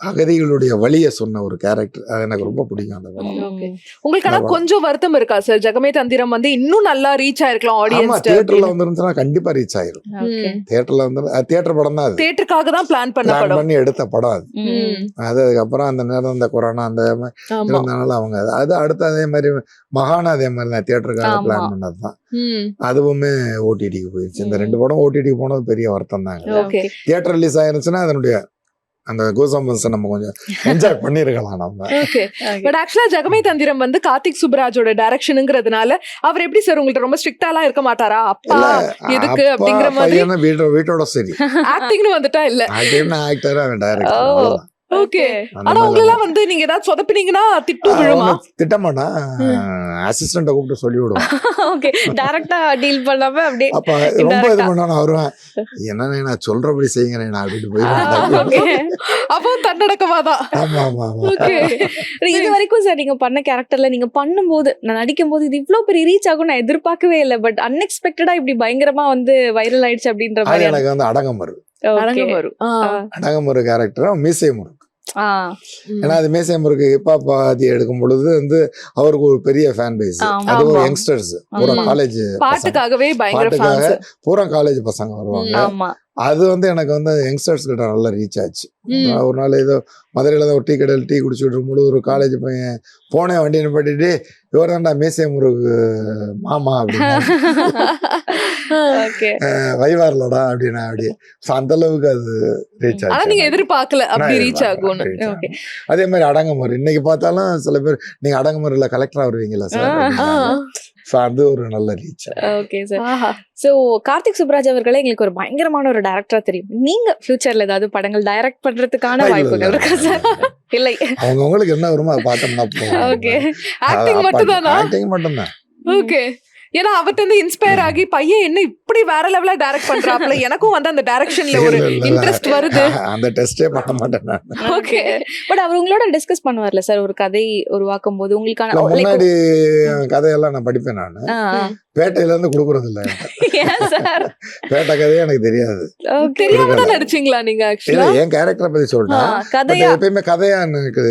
அகதிகளுடைய வழியை சொன்ன ஒரு கேரக்டர், அது எனக்கு ரொம்ப பிடிக்கும் அந்த படம். Okay. உங்களுக்கு ஆனா கொஞ்சம் வருத்தம் இருக்கா சார்? ஜெகமே தந்திரம் வந்து இன்னும் நல்லா ரீச் ஆயிருக்கலாம் ஆமா, ஆடியன்ஸ். தியேட்டர்ல வந்துருந்துச்சுன்னா கண்டிப்பா ரீச் ஆயிரும். ஓகே. தியேட்டர்ல வந்து தியேட்டர் படம் தான் அது, தியேட்டருக்காக தான் பிளான் பண்ண பிளான் படம். பண்ணி எடுத்த படம் அது. ம். அது அதுக்கப்புறம் அந்த நேரம் இந்த கொரோனா அந்த மாதிரி ஆமா. இருந்தனால அவங்க அது அடுத்து அதே மாதிரி மகானா அதே மாதிரி தான் தியேட்டருக்காக ஆமா. பிளான் பண்ணது தான். ம். அதுவுமே ஓடிடிக்கு போயிடுச்சு. இந்த 2 படம் ஓடிடிக்கு போனது பெரிய வருத்தம் தாங்க. ஓகே. தியேட்டர் ரிலீஸ் ஆயிருந்துச்சுன்னா அதனுடைய அந்த கூசம்பன்ஸை நம்ம கொஞ்சம் என்ஜாய் பண்ணிருக்கலாம் நம்ம. ஓகே. பட் ஆக்சுவலா ஜெகமே தந்திரம் வந்து கார்த்திக் சுப்ராஜோட டைரக்ஷனுங்கிறதுனால அவர் எப்படி சார் உங்கள்ட்ட ரொம்ப ஸ்ட்ரிக்டாலாம் இருக்க மாட்டாரா? அப்பா எதுக்கு அப்பா அப்படிங்கிற மாதிரி பையனை வீட்டோட சரி, ஆக்டிங்னு வந்துட்டா இல்ல. ஆக்டர் ஆக்டர் அவன் Oh. டைரக்டர். ஓகே. ஆனா உங்களெல்லாம் வந்து நீங்க ஏதாவது சொதப்பினீங்கன்னா திட்டு விழுமா? திட்டமாட்டா, அசிஸ்டண்ட கூப்பிட்டு சொல்லி விடுவோம். ஓகே. டைரக்டா டீல் பண்ணாம அப்படியே அப்ப ரொம்ப இது பண்ணா வருவேன், என்னன்னு நான் சொல்றபடி செய்யுங்க நான் அப்படின்னு போயிருவேன். ஓகே. அப்போ தன்னடக்கமாதான். ஆமா ஆமா ஆமா. ஓகே. இது வரைக்கும் சார் நீங்க பண்ண கேரக்டர்ல நீங்க பண்ணும்போது நான் நடிக்கும் போது இது இவ்ளோ பெரிய ரீச் ஆகும் நான் எதிர்பார்க்கவே இல்லை, பட் அன்எக்ஸ்பெக்டடா இப்படி பயங்கரமா வந்து வைரல் ஆயிடுச்சு அப்படின்ற அது மாதிரி. எனக்கு வந்து அடங்கமரு அடங்கமரு. அடங்கமரு கேரக்டர் மீசை முருக்கு. ஆ. ஏன்னா அது மீசை முருக்கு ஹிப்பா பாதி எடுக்கும் பொழுது வந்து அவருக்கு ஒரு பெரிய ஃபேன் பேஸ். ஆமா. அதுவும் ஆமா. யங்ஸ்டர்ஸ் பூரா ஆமா. காலேஜ் பாட்டுக்காகவே பயங்கர பாட்டுக்காக ஃபேன்ஸ். பூரா காலேஜ் பசங்க வருவாங்க. ஆமா. அது வந்து எனக்கு வந்து யங்ஸ்டர்ஸ் கிட்ட நல்லா ரீச் ஆச்சு. ம். ஒரு நாள் ஏதோ மதுரையில தான் ஒரு டீ கடையில் டீ குடிச்சுட்டு இருக்கும்போது ஒரு காலேஜ் பையன் போனேன் வண்டி நிப்பாட்டிட்டு, இவர் தான்டா மீசை முருக்கு மாமா அப்படின்னு, ஓகே. வைவார்லடா அப்படின்னா அப்படியே. ஸோ அந்த அளவுக்கு அது ரீச் ஆனா ஆச்சு. நீங்க எதிர்பார்க்கல அப்படி நான் ரீச் ஆகும்னு. reach okay. ஆகும். அதே மாதிரி அடங்கமரு இன்னைக்கு பார்த்தாலும் சில பேர் நீங்க அடங்கமருல கலெக்டரா வருவீங்களா சார்? ஸோ அது ஒரு நல்ல ரீச். Okay sir. ஆஹா. சோ கார்த்திக் சுப்ராஜ் அவர்களே எங்களுக்கு ஒரு பயங்கரமான ஒரு டைரக்டரா தெரியும். நீங்க ஃபியூச்சர்ல ஏதாவது படங்கள் டைரக்ட் பண்றதுக்கான இல்ல, வாய்ப்புகள் இல்ல. இருக்கா சார்? இல்லை. அவங்களுக்கு என்ன வருமோ அதை பார்த்தோம்னா ஓகே. ஆக்டிங் மட்டும்தானா? ஆக்டிங் மட்டும்தான். ஓகே. ஏன்னா அவர்ட்ட இருந்து இன்ஸ்பயர் ஆகி பையன் என்ன இப்படி வேற லெவலா டைரக்ட் பண்றாப்ல, எனக்கும் வந்து அந்த டைரக்ஷன்ல ஒரு இல்ல, இல்ல, இல்ல. இன்ட்ரெஸ்ட் வருது. அந்த டெஸ்டே பண்ண மாட்டேன் நான். ஓகே. பட் அவர் உங்களோட டிஸ்கஸ் பண்ணுவார்ல சார் ஒரு கதை உருவாக்கும் போது உங்களுக்கான இல்ல, like- முன்னாடி கதையெல்லாம் நான் படிப்பேன். நான் ஆ, பேட்டையில இருந்து கொடுக்கறது இல்ல. ஏன் சார்? பேட்டை கதையே எனக்கு தெரியாது. ஓகே. தெரியாம தான் நடிச்சீங்களா நீங்க இல்ல, ஆக்சுவலா? என் கேரக்டரை பத்தி சொல்லிட்டேன். But கதையா? எப்பயுமே கதையா எனக்கு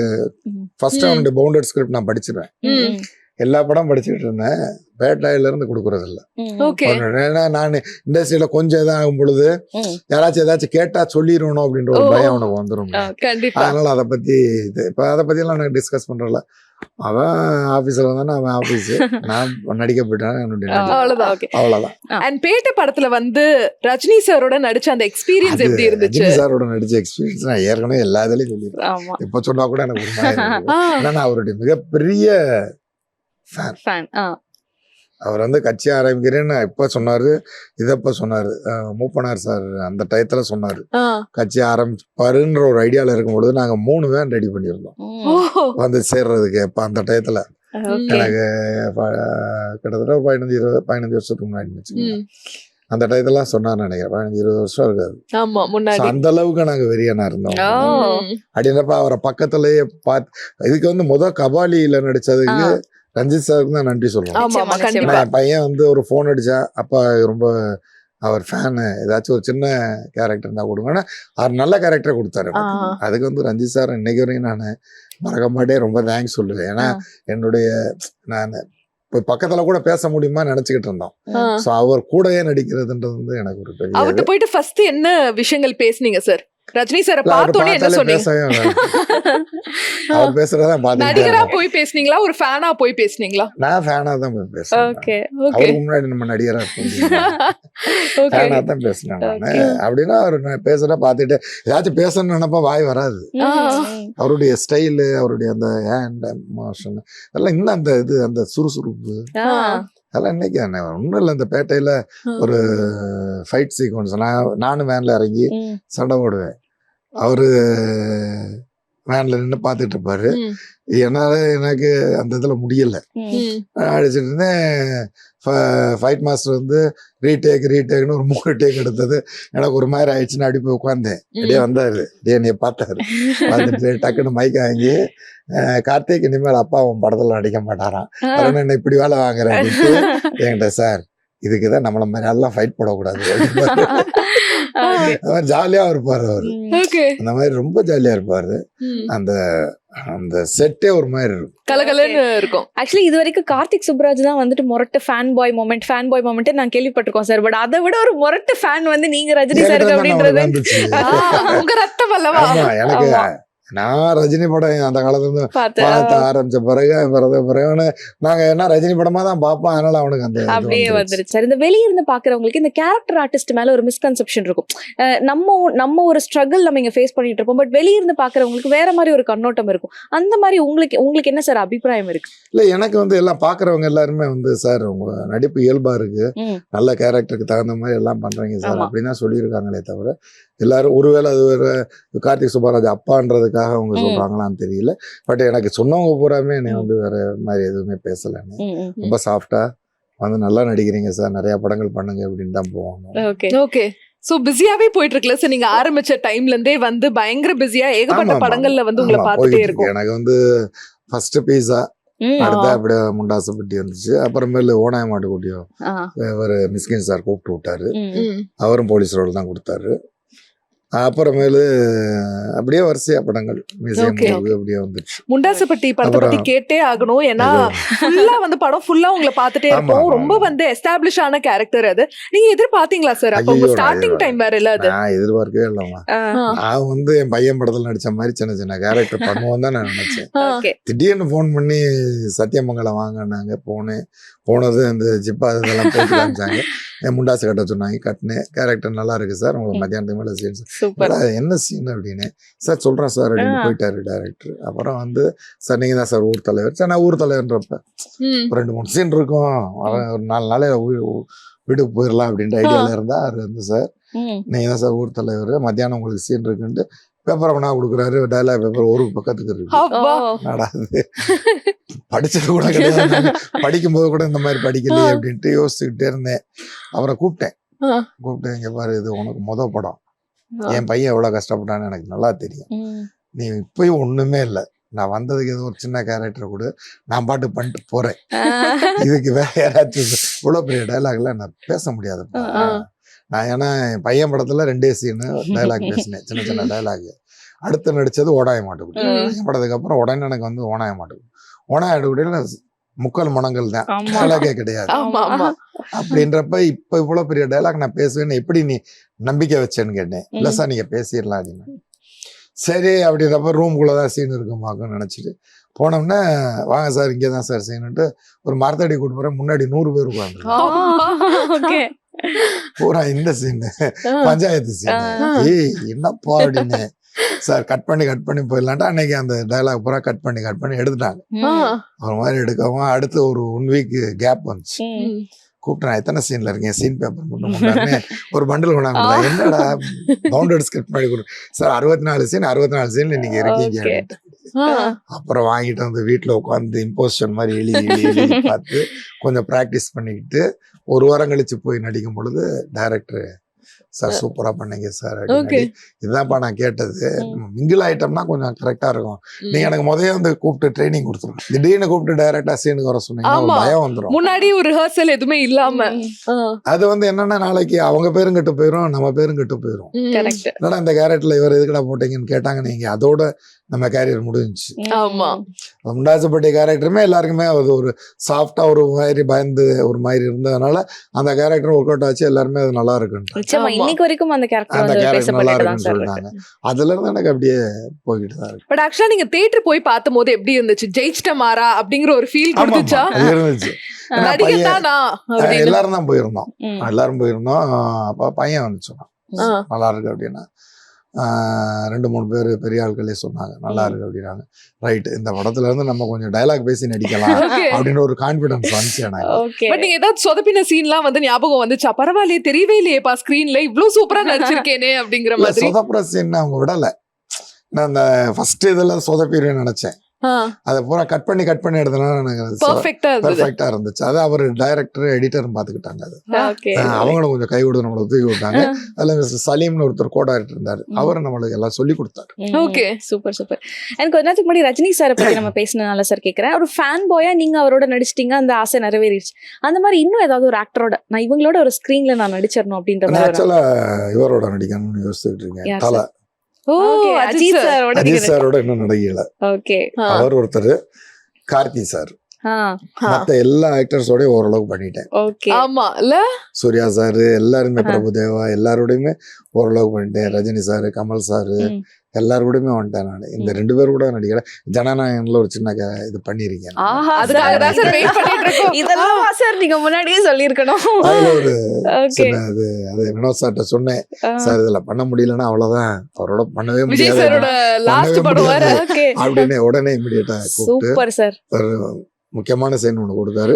ஃபர்ஸ்ட் அவனுடைய பவுண்டட் ஸ்கிரிப்ட் நான் படிச்சிருவேன். ம், எல்லா படம் படிச்சுட்டு இருந்தேன். பேட்டையில இருந்து கொடுக்கறது இல்ல. ம், ஓகே. ஏன்னா நான் இண்டஸ்ட்ரியில கொஞ்சம் இதாகும் பொழுது ம். யாராச்சும் ஏதாச்சும் கேட்டா சொல்லிடணும் அப்படின்ற ஒரு பயம் அவனுக்கு வந்துடும். கண்டிப்பா. அதனால அதை பத்தி இப்ப அதை பத்தி எல்லாம் நான் டிஸ்கஸ் பண்றல. அவன் ஆபீஸ்ல வந்தானே அவன் ஆபீஸ், நான் நடிக்க போயிட்டான் என்னுடைய நடிப்பு. அவ்வளவுதான். ஓகே. அவ்வளவுதான். அண்ட் பேட்ட படத்துல வந்து ரஜினி சாரோட நடிச்ச அந்த எக்ஸ்பீரியன்ஸ் அது எப்படி இருந்துச்சு? ரஜினி சாரோட நடிச்ச எக்ஸ்பீரியன்ஸ் நான் ஏற்கனவே எல்லா இதுலயும் சொல்லிடுறேன். ஆமா. இப்ப சொன்னா கூட எனக்கு ஒரு மாதிரி இருக்கு. ஆ. ஏன்னா நான் அவருடைய மிகப்பெரிய ஃபேன். ஃபேன். அவர் வந்து கட்சி ஆரம்பிக்கிறேன்னு இப்ப சொன்னாரு, இதப்ப சொன்னாரு, மூப்பனார் சார் அந்த டயத்துல சொன்னாரு ஆ. கட்சி ஆரம்பிப்பாருன்ற ஒரு ஐடியால இருக்கும்பொழுது நாங்க 3 வேன் ரெடி பண்ணியிருந்தோம் ஓ. வந்து சேர்றதுக்கு. இப்ப அந்த டயத்துல ஓகே. எனக்கு கிட்டத்தட்ட ஒரு 15 வருஷத்துக்கு முன்னாடி வச்சுக்கோங்க. ம். அந்த டயத்துல சொன்னார் நினைக்கிறேன், 15-20 வருஷம் இருக்காது. ஆமா So, முன்னாடி. அந்த அளவுக்கு நாங்க வெறியனா இருந்தோம். ஓ. ம். அப்படின்றப்ப அவரை பக்கத்துலயே இதுக்கு வந்து கபாலியில நடிச்சதுக்கு ரஞ்சித் சாருக்கு தான் நன்றி சொல்லுவோம். ஆமா ஆமா நிச்சயமா, கண்டிப்பா. என் பையன் வந்து ஒரு ஃபோன் அடிச்சா அப்பா ரொம்ப அவர் ஃபேனு, ஏதாச்சும் ஒரு சின்ன கேரக்டர் இருந்தா கொடுங்கன்னா அவர் நல்ல கேரக்டரை கொடுத்தாரு ஆ. எனக்கு. அதுக்கு வந்து ரஞ்சித் சார் இன்னைக்கு வரையும் நான் மறக்க மாட்டேன், ரொம்ப தேங்க்ஸ் சொல்லுவேன். ஏன்னா என்னுடைய நான் பக்கத்துல கூட பேச முடியுமா நினைச்சுக்கிட்டு இருந்தோம். சோ அவர் கூடயே நடிக்கிறதுன்றது வந்து எனக்கு ஒரு பெரிய அவர்கிட்ட போயிட்டு ஃபர்ஸ்ட் என்ன விஷயங்கள் பேசுனீங்க சார்? ரஜினி சார் இல்ல, அவரை பார்த்தோன்னே என்ன பார்த்தாலே சொன்னீங்க? பேசவே வேணாம். அவர் பேசுறதான் நடிகரா பாத்துக்கிட்டே போய் பேசுனீங்களா, ஒரு ஃபேனா போய் பேசுனீங்களா? நான் ஃபேனா தான் பேசுறேன். ஓகே அவருக்கு முன்னாடி நம்ம நடிகரா ஓகே ஃபேனா தான் பேசினேன் நானு. அப்படின்னா அவர் நான் பேசுறத பாத்துட்டு ஏதாச்சும் பேசணும்னு நினைப்பா வாய் வராது. அவருடைய ஸ்டைலு, அவருடைய அந்த ஹேண்ட் மோஷன் எல்லாம் இன்னும் அந்த இது அந்த சுறுசுறுப்பு அதெல்லாம் இன்னைக்கு ஒன்றும் இல்லை. இந்த பேட்டையில ஒரு ஃபைட் சீக்வன்ஸ் நானும் வேன்ல இறங்கி சண்டை போடுவேன். அவரு வேன்ல நின்று பார்த்துட்டு இருப்பாரு. என்னால எனக்கு அந்த இதுல முடியல, அடிச்சிட்டு இருந்தேன். ஃபைட் மாஸ்டர் வந்து ரீடேக்னு ஒரு 3 டேக் எடுத்தது எனக்கு ஒரு மாதிரி ஆயிடுச்சுன்னு அப்படி போய் உட்காந்தேன். அப்படியே வந்தாரு, என்னைய பார்த்தாரு. பார்த்துட்டு டக்குன்னு மைக் வாங்கி, கார்த்திக் இனிமேல் அப்பா அவன் படத்துல நடிக்க மாட்டாராம், அதனால என்ன இப்படி வேலை வாங்குறேன் அப்படின்ட்டு என்கிட்ட, சார் இதுக்குதான் நம்மள மாதிரி எல்லாம் ஃபைட் போடக்கூடாது, ஜாலியா இருப்பாரு அவரு. அந்த மாதிரி ரொம்ப ஜாலியா இருப்பாரு. அந்த அந்த செட்டே ஒரு மாதிரி இருக்கும், கலகலன்னு இருக்கும். ஆக்சுவலி இது வரைக்கும் கார்த்திக் சுப்ராஜ் தான் வந்துட்டு மொரட்டு ஃபேன் பாய் மொமெண்ட் நான் கேள்விப்பட்டிருக்கோம் சார். பட் அதை விட ஒரு மொரட்டு ஃபேன் வந்து நீங்க ரஜினி சாருக்கு அப்படின்றது உங்க ரத்தம் அல்லவா? எனக்கு நான் ரஜினி படம் அந்த காலத்துல இருந்து பார்த்த ஆரம்பிச்ச பிறகு நாங்க என்ன ரஜினி படமா தான் பார்ப்போம். அதனால அவனுக்கு அந்த அப்படியே வந்துருச்சு சார். இந்த வெளிய இருந்து பாக்குறவங்களுக்கு இந்த கேரக்டர் ஆர்டிஸ்ட் மேல ஒரு மிஸ்கன்செப்ஷன் இருக்கும். நம்ம ஒரு ஸ்ட்ரகிள் நம்ம இங்க ஃபேஸ் பண்ணிட்டு இருப்போம். பட் வெளிய இருந்து பாக்குறவங்களுக்கு வேற மாதிரி ஒரு கண்ணோட்டம் இருக்கும். அந்த மாதிரி உங்களுக்கு என்ன சார் அபிப்பிராயம் இருக்கு? இல்ல, எனக்கு வந்து எல்லாம் பாக்குறவங்க எல்லாருமே வந்து, சார் உங்க நடிப்பு இயல்பா இருக்கு, நல்ல கேரக்டருக்கு தகுந்த மாதிரி எல்லாம் பண்றீங்க சார் அப்படின்னு தான் சொல்லியிருக்காங்களே தவிர, எல்லாரும் ஒருவேளை அது ஒரு கார்த்திக் சுப்பராஜ் அப்பான்றதுக்காக அவங்க சொல்றாங்களான்னு தெரியல. பட் எனக்கு சொன்னவங்க பூராமே என்னை வந்து வேற மாதிரி எதுவுமே பேசலன்னு, ரொம்ப சாஃப்டா வந்து நல்லா நடிக்கிறீங்க சார், நிறைய படங்கள் பண்ணுங்க அப்படின்னு தான் போவாங்க. ஓகே. சோ பிஸியாவே போயிட்டு இருக்குல்ல சார், நீங்க ஆரம்பிச்ச டைம்ல இருந்தே வந்து பயங்கர பிஸியா ஏகப்பட்ட படங்கள்ல வந்து உங்களை பார்த்துட்டே இருக்கும். எனக்கு வந்து ஃபர்ஸ்ட் பீஸா, அடுத்த அப்படியே முண்டாசப்பட்டி வந்துச்சு, அப்புறமேல ஓனாய மாட்டுக்குட்டியும் ஒரு மிஸ்கின் சார் கூப்பிட்டு விட்டாரு, அவரும் போலீஸ் ரோல் தான் கொடுத்தாரு. அப்புறமேலு அப்படியே வரிசையா படங்கள் அப்படியே வந்துச்சு. முண்டாசப்பட்டி படத்தை பத்தி கேட்டே ஆகணும், ஏன்னா ஃபுல்லா வந்து படம் ஃபுல்லா உங்களை பார்த்துட்டே இருக்கும். ரொம்ப வந்து எஸ்டாப்ளிஷ் ஆன கேரக்டர் அது. நீங்க எதிர்பார்த்தீங்களா சார்? அப்ப உங்க ஸ்டார்டிங் டைம் வேற இல்ல அது? நான் எதிர்பார்க்கவே இல்லம்மா. நான் வந்து என் பையன் படத்துல நடிச்ச மாதிரி சின்ன சின்ன கேரக்டர் பண்ணுவோம் தான் நான் நினைச்சேன். திடீர்னு போன் பண்ணி சத்தியமங்கலம் வாங்கினாங்க, போனது இந்த ஜிப்பா இதெல்லாம் போட்டு காமிச்சாங்க. என் முண்டாசு கட்ட சொன்னாங்க, கட்டினேன். கேரக்டர் நல்லா இருக்கு சார், உங்களுக்கு மத்தியானத்துக்கு மேலே சீன் என்ன சீன் அப்படின்னு, சார் சொல்றேன் சார் அப்படின்னு போயிட்டாரு டைரக்டர். அப்புறம் வந்து, சார் நீங்க தான் சார் ஊர் தலைவர். சார் நான் ஊர் தலைவர்ன்றப்ப 2-3 சீன் இருக்கும், ஒரு 4 நாளே வீட்டுக்கு போயிடலாம் அப்படின்ற ஐடியால இருந்தா அவர் வந்து, சார் நீங்க தான் சார் ஊர் தலைவர், மத்தியானம் உங்களுக்கு சீன் இருக்குன்ட்டு பேப்பர் பண்ணா கொடுக்குறாரு. டைலாக் பேப்பர் ஒரு பக்கத்துக்கு இருக்கு. நடாது படிச்சது கூட கிடையாது, படிக்கும் போது கூட இந்த மாதிரி படிக்கலையே அப்படின்ட்டு யோசிச்சுக்கிட்டே இருந்தேன். அவரை கூப்பிட்டேன், இங்க பாரு, இது உனக்கு படம், என் பையன் எவ்வளவு கஷ்டப்பட்டான்னு எனக்கு நல்லா தெரியும், நீ இப்பயும் ஒண்ணுமே இல்லை, நான் வந்ததுக்கு ஏதோ ஒரு சின்ன கேரக்டர் கூட நான் பாட்டு பண்ணிட்டு போறேன், இதுக்கு வேற யாராச்சும் இவ்வளவு பெரிய டைலாக்ல நான் பேச முடியாது. நான் ஏன்னா என் பையன் படத்துல 2 சீனு டைலாக் பேசினேன், சின்ன சின்ன டைலாக். அடுத்து நடிச்சது ஓடாய மாட்டுக்குடி. பையன் படத்துக்கு அப்புறம் உடனே எனக்கு வந்து ஓனாய மாட்டுக்குடி. ஓனாயாட்டுக்குடியில 3/4 மணங்கள் தான், டைலாகே கிடையாது. அப்படின்றப்ப இப்ப இவ்வளவு பெரிய டைலாக் நான் பேசுவேன்னு எப்படி நீ நம்பிக்கை வச்சேன்னு கேட்டேன். இல்ல சார் நீங்க பேசிடலாம் அப்படின்னு. சரி அப்படின்றப்ப ரூம்குள்ளதான் சீன் இருக்குமாக்குன்னு நினைச்சிட்டு போனோம்னா, வாங்க சார் இங்கே தான் சார் சீனுன்ட்டு ஒரு மரத்தடி கூட்டு போறேன். முன்னாடி 100 பேர் உட்காந்து பூரா இந்த சீனு பஞ்சாயத்து சீனு. என்னப்பா அப்படின்னு, சார் கட் பண்ணி போயிடலான்ட்டு அன்னைக்கு அந்த டைலாக் பூரா கட் பண்ணி எடுத்துட்டாங்க. ஒரு மாதிரி எடுக்கவும் அடுத்து ஒரு 1 வீக் கேப் வந்துச்சு. கூப்பிட்டு, நான் எத்தனை சீன்ல இருக்கேன், சீன் பேப்பர் மட்டும் ஒரு பண்டில் கொண்டாங்க. என்னடா பவுண்டட் ஸ்கிரிப்ட் பண்ணி கொடு சார், 64 சீன் நீங்க இருக்கீங்க. அப்புறம் வாங்கிட்டு வந்து வீட்டுல உட்காந்து இம்போசிஷன் மாதிரி எழுதி பார்த்து கொஞ்சம் பிராக்டிஸ் பண்ணிக்கிட்டு 1 வாரம் கழிச்சு போய் நடிக்கும் பொழுது டைரக்டர், சார் சூப்பரா பண்ணீங்க சார் Okay. இதுதான்ப்பா நான் கேட்டது. மிங்கிள் ஐட்டம்னா கொஞ்சம் கரெக்டா இருக்கும். நீங்க எனக்கு முதல்ல வந்து கூப்பிட்டு ட்ரைனிங் கொடுத்துருங்க. திடீர்னு கூப்பிட்டு டைரக்டா சீனுக்கு வர சொன்னீங்கன்னா ஒரு ஆமா. பயம் வந்துடும். முன்னாடி ஒரு ரிஹர்சல் எதுவுமே இல்லாம அது வந்து என்னன்னா நாளைக்கு அவங்க பேரும் கெட்டு போயிடும், நம்ம பேரும் கெட்டு போயிடும். கரெக்ட். என்னடா இந்த கேரக்டர்ல இவர் எதுக்கடா போட்டீங்கன்னு கேட்டாங்க, நீங்க அதோட நம்ம கேரியர் முடிஞ்சுச்சு. ஆமா. முண்டாசுப்பட்டி கேரக்டருமே எல்லாருக்குமே அது ஒரு சாஃப்டா ஒரு மாதிரி பயந்து ஒரு மாதிரி இருந்ததுனால அந்த கேரக்டர் ஒர்க் அவுட் ஆச்சு. எல்லாருமே அது நல்லா இருக்குன்னு நிச்சயமா ஆமா. இன்னைக்கு வரைக்கும் அந்த கேரக்டர் அந்த வந்து கேரக்டர் நல்லா பேசப்பட்டு தான் இருக்குன்னு சார் சொல்லிட்டாங்க. அதுல இருந்து எனக்கு அப்படியே போய்கிட்டு தான் இருக்கு. பட் ஆக்சுவலா நீங்க தியேட்டர் போய் பார்த்தும் போது எப்படி இருந்துச்சு? ஜெயிச்சிட்ட மாறா அப்படிங்கிற ஒரு ஃபீல் ஆமா, கொடுத்துச்சா? அது இருந்துச்சு. ஏன்னா நடிகை பையன் தானா அப்படின்னு. எல்லாரும் தான் போயிருந்தோம். எல்லாரும் போயிருந்தோம். அப்ப பையன் வந்து சொன்னான் ஆ. நல்லா இருக்கு அப்படின்னா. 2-3 பேர் பெரிய ஆட்களே சொன்னாங்க நல்லா இருக்கு அப்படின்னாங்க. ரைட், இந்த படத்துல இருந்து நம்ம கொஞ்சம் டயலாக் பேசி நடிக்கலாம் Okay. அப்படின்னு ஒரு கான்பிடன்ஸ் வந்துச்சு எனக்கு. ஓகே. பட் நீங்க ஏதாவது சொதப்பின சீன்லாம் வந்து ஞாபகம் வந்துச்சா? பரவாயில்லையே, தெரியவே இல்லையேப்பா ஸ்கிரீன்ல இவ்ளோ சூப்பரா நடிச்சிருக்கேனே அப்படிங்கிற இல்ல, மாதிரி. சொதப்புற சீன் அவங்க விடல. நான் அந்த ஃபர்ஸ்ட் இதெல்லாம் சொதப்பிடுவேன்னு நினைச்சேன். அதை பூரா கட் பண்ணி எடுத்தனால எனக்கு பெர்ஃபெக்ட்டா இருந்தது. பெர்ஃபெக்டா இருந்துச்சு. அது அவர் டைரக்டர் எடிட்டரும் பாத்துக்கிட்டாங்க. அது ஓகே. அவங்களும் கொஞ்சம் கை கொடுத்து நம்மளை தூக்கி விட்டாங்க. அதுல மிஸ்டர் சலீம்னு ஒருத்தர் கோ டைரக்டர் இருந்தாரு. அவர் நம்மளுக்கு எல்லாம் சொல்லி கொடுத்தாரு. Okay. Super super. எனக்கு கொஞ்ச நேரத்துக்கு முன்னாடி ரஜினி சாரை பத்தி நம்ம பேசினனால சார் கேட்கறேன். ஒரு ஃபேன் பாயா நீங்க அவரோட நடிச்சிட்டீங்க, அந்த ஆசை நிறைவேறிடுச்சு. அந்த மாதிரி இன்னும் ஏதாவது ஒரு ஆக்டரோட நான் இவங்களோட ஒரு ஸ்கிரீன்ல நான் நடிச்சிடணும் அப்படின்ற மாதிரி ஆக்சுவலா இவரோட நடிக்கணும்னு யோசிச்சுட்டு இருக்கேன். யார் தலை ஓ, அஜித் சாரோட அஜித் சாரோட இன்னும் நடிக்கல. ஓகே. அவர் ஒருத்தர், கார்த்தி சார், மத்த எல்லா ஆக்டர்ஸோடய ஓரளவுக்கு பண்ணிட்டேன். ஓகே. ஆமா இல்ல? சூர்யா சார் எல்லாருமே, பிரபுதேவா எல்லாரோடையுமே ஓரளவுக்கு பண்ணிட்டேன். ரஜினி சார், கமல் சார் எல்லாரோடையுமே வந்துட்டேன் நான். இந்த 2 பேர் கூட நடிக்கல. ஜனநாயகன்ல ஒரு சின்ன இது பண்ணிருக்கேன். அதுக்காக தான் சார் வெயிட் பண்ணிட்டு இருக்கோம். இதெல்லாம் சார் நீங்க முன்னாடியே சொல்லியிருக்கணும். அதுல ஒரு ஓகே. சின்ன அது வினோத் சார்ட்ட சொன்னேன், சார் இதுல பண்ண முடியலன்னா அவ்வளவுதான், அவரோட பண்ணவே விஜய் முடியாது சாரோட லாஸ்ட் படம் வேற. ஓகே. அப்படின்னு உடனே இமிடியேட்டா கூப்பிட்டு சூப்பர் சார். ஒரு முக்கியமான சீன் ஒண்ணு கொடுத்தாரு.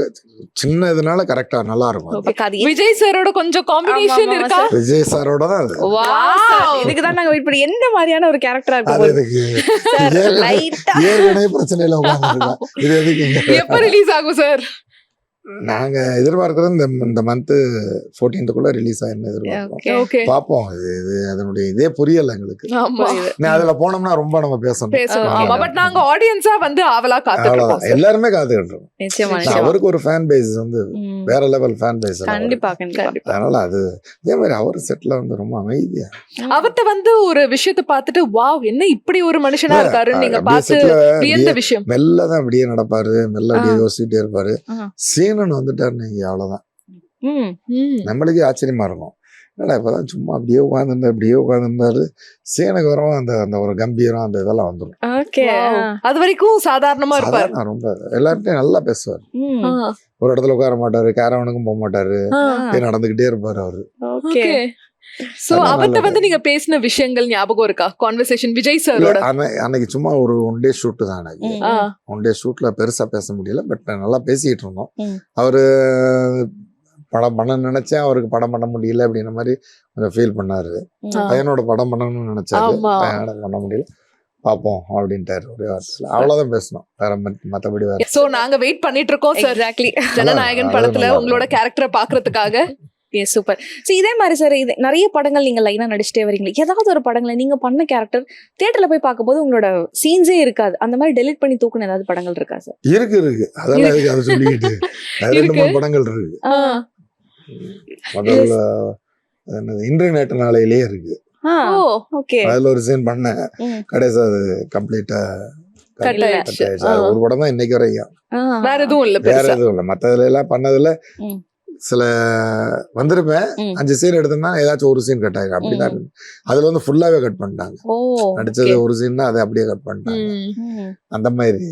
சின்ன இதனால கரெக்டா நல்லா இருக்கும். விஜய் சாரோட கொஞ்சம் காம்பினேஷன் இருக்கா? விஜய் சாரோட தான் அது. இதுக்கு தான் நாங்க வெயிட் பண்ணி என்ன மாதிரியான ஒரு கேரக்டரா அது இருக்கும். எனக்கு லைட்டா ஏற்கனவே பிரச்சனையில உட்காந்துருக்கோம். இது எதுக்கு எப்ப ரிலீஸ் ஆகும் சார்? நாங்க எதிர்பார்க்கறது இந்த மந்த் 14th ரிலீஸ் ஆயிருன்னு எதிர்பார்க்கிறோம். ஓகே. பாப்போம். இது அதனுடைய இதே புரியல எங்களுக்கு. ஆமா. நான் அதுல போனோம்னா ரொம்ப நம்ம பேசணும். ஆமா. பட் நாங்க ஆடியன்ஸா வந்து ஆவலா காத்துட்டு இருக்கோம் அவ்வளவுதான். எல்லாருமே காத்துக்கிட்டு இருக்கோம். நிச்சயமா நான் நிச்சயமா. அவருக்கு ஒரு ஃபேன் பேஸ் வந்து வேற லெவல் ஃபேன் பேஸ். கண்டிப்பா கண்டிப்பா. அதனால அது அதே மாதிரி அவர் செட்ல வந்து ரொம்ப அமைதியா அவர்ட்ட வந்து ஒரு விஷயத்தை பார்த்துட்டு வாவ் என்ன இப்படி ஒரு மனுஷனா இருக்காருன்னு நீங்க பார்த்து வியந்த விஷயம். மெல்லதான் அப்படியே நடப்பாரு, மெல்ல அப்படியே யோசிச்சுட்டே இருப்பாரு. சீனன் வந்துட்டாரு நீங்க அவ்வளவுதான். நம்மளுக்கே ஆச்சரியமா இருக்கும். என்னடா இப்பதான் சும்மா அப்படியே உட்காந்துருந்தாரு, சீனுக்கு வரும் அந்த அந்த ஒரு கம்பீரம் அந்த இதெல்லாம் வந்துடும். ஓகே. அது வரைக்கும் சாதாரணமா இருப்பாரு. ரொம்ப எல்லார்ட்டையும் நல்லா பேசுவார். ஒரு இடத்துல உட்கார மாட்டாரு, கேரவனுக்கும் போக மாட்டாரு, நடந்துகிட்டே இருப்பாரு அவரு. ஓகே. சோ அவர்ட்ட வந்து நீங்க பேசின விஷயங்கள் ஞாபகம் இருக்கா? கான்வர்சேஷன் விஜய் சாரோட அன்னைக்கு சும்மா ஒரு 1 day ஷூட் தான். எனக்கு 1 day ஷூட்ல பெருசா பேச முடியல. பட் நல்லா பேசிட்டு இருந்தோம். அவரு படம் பண்ண நினைச்சேன், அவருக்கு படம் பண்ண முடியல அப்படின்ற மாதிரி கொஞ்சம் ஃபீல் பண்ணாரு. பையனோட படம் பண்ணணும்னு நினைச்சாரு, பையனோட பண்ண முடியல, பாப்போம் அப்படின்ட்டாரு ஒரே வார்த்தையில. அவ்வளவுதான் பேசணும், வேற மத்தபடி வேற. சோ நாங்க வெயிட் பண்ணிட்டு இருக்கோம் சார். எக்ஸாக்ட்லி ஜனநாயகன் படத்துல உங்களோட கேரக்டரை பாக்குறதுக்காக. சூப்பர். சோ இதே மாதிரி சார் இது நிறைய படங்கள் நீங்க லைனா நடிச்சிட்டே வரீங்களா? ஏதாவது ஒரு படங்களை நீங்க பண்ண கேரக்டர் தியேட்டர்ல போய் பார்க்கும்போது உங்களோட சீன்ஸே இருக்காது, அந்த மாதிரி டெலிட் பண்ணி தூக்குன ஏதாவது படங்கள் இருக்கா சார்? இருக்கு. அதெல்லாம் இருக்கு. அதை சொல்லிக்கிட்டு 2-3 படங்கள் இருக்கு. முதல்ல இன்று நேற்று நாளையிலே இருக்கு. அதுல ஒரு சீன் பண்ணேன், கடைசி அது கம்ப்ளீட்டா ஒரு படம் தான் இன்னைக்கு வரைக்கும். வேற எதுவும் இல்ல. மத்ததுல எல்லாம் பண்ணதுல சில வந்திருப்பேன். 5 சீன் எடுத்தோம்னா ஏதாச்சும் ஒரு சீன் கட் ஆயிடும். அப்படிதான் அதுல வந்து ஃபுல்லாவே கட் பண்ணிட்டாங்க. நடிச்சது ஒரு சீன்னா அதை அப்படியே கட் பண்ணிட்டாங்க. அந்த மாதிரி.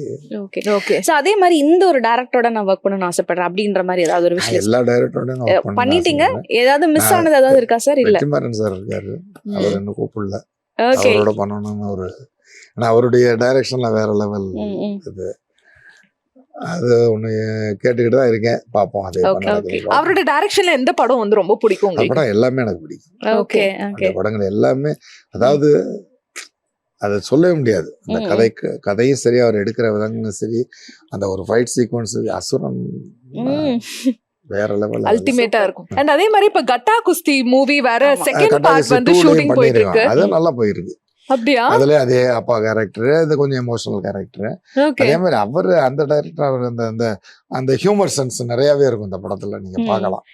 அதே மாதிரி இந்த ஒரு டைரக்டரோட நான் ஒர்க் பண்ணணும்னு ஆசைப்படுறேன் அப்படின்ற மாதிரி ஏதாவது ஒரு விஷயம் எல்லா டைரக்டரோட பண்ணிட்டீங்க? ஏதாவது மிஸ் ஆனது ஏதாவது இருக்கா சார்? இல்ல, வெற்றிமாறன் சார் இருக்காரு, அவர் இன்னும் கூப்பிடல. அவரோட பண்ணணும்னு ஒரு அவருடைய டைரக்ஷன்ல வேற லெவல். இது அது ஒண்ணு கேட்டுக்கிட்டு தான் இருக்கேன், பாப்போம். அவரோட டைரக்ஷன்ல எந்த படம் வந்து ரொம்ப பிடிக்கும் உங்களுக்கு? படம் எல்லாமே எனக்கு பிடிக்கும். அந்த படங்கள் எல்லாமே, அதாவது அதை சொல்லவே முடியாது. அந்த கதையும் சரி, அவர் எடுக்கிற விதங்களும் சரி, அந்த ஒரு ஃபைட் சீக்வன்ஸ், அசுரன் வேற லெவல் அல்டிமேட்டா இருக்கும். அண்ட் அதே மாதிரி இப்ப கட்டா குஸ்தி மூவி வேற செகண்ட் பார்ட் வந்து ஷூட்டிங் போயிட்டு இருக்கு. அது நல்லா போயிருக்கு. அப்படியா? அதுல அதே அப்பா கேரக்டர், இது கொஞ்சம் எமோஷனல் கேரக்டர். அதே மாதிரி அவரு அந்த டைரக்டர் அவர் அந்த ஹியூமர் சென்ஸ் நிறையவே இருக்கும் இந்த படத்துல, நீங்க பாக்கலாம்.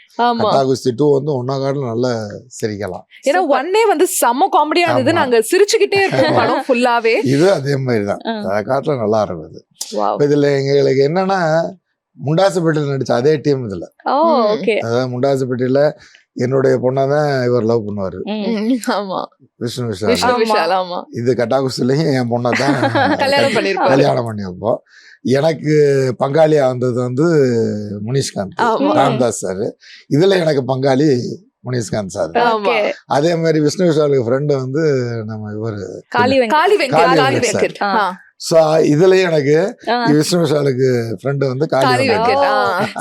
கட்டா குஸ்தி 2 வந்து ஒன்னா கார்டுல நல்லா சிரிக்கலாம். ஏன்னா ஒன்னே வந்து செம்ம காமெடியா இருந்தது, நாங்க சிரிச்சுக்கிட்டே இருக்கோம் படம் ஃபுல்லாவே. இது அதே மாதிரிதான், காட்டுல நல்லா இருக்குது. இதுல எங்களுக்கு என்னன்னா முண்டாசுப்பேட்டையில நடிச்ச அதே டீம் இதுல. அதாவது முண்டாசுப்பேட்டையில என்னுடைய பொண்ணாதான் இவர் லவ் பண்ணுவாரு, விஷ்ணு விஷால். இது கட்டா குஸ்திலையும் என் பொண்ணாதான் கல்யாணம் பண்ணி வைப்போம். எனக்கு பங்காளியா வந்தது வந்து முனிஷ்காந்த் ராம்தாஸ் சார். இதுல எனக்கு பங்காளி முனிஷ்காந்த் சார். அதே மாதிரி விஷ்ணு விஷாலுக்கு ஃப்ரெண்டு வந்து நம்ம இவரு காளி வெங்கட். சோ இதுலயும் எனக்கு விஷ்ணு விஷாலுக்கு ஃப்ரெண்ட் வந்து காளி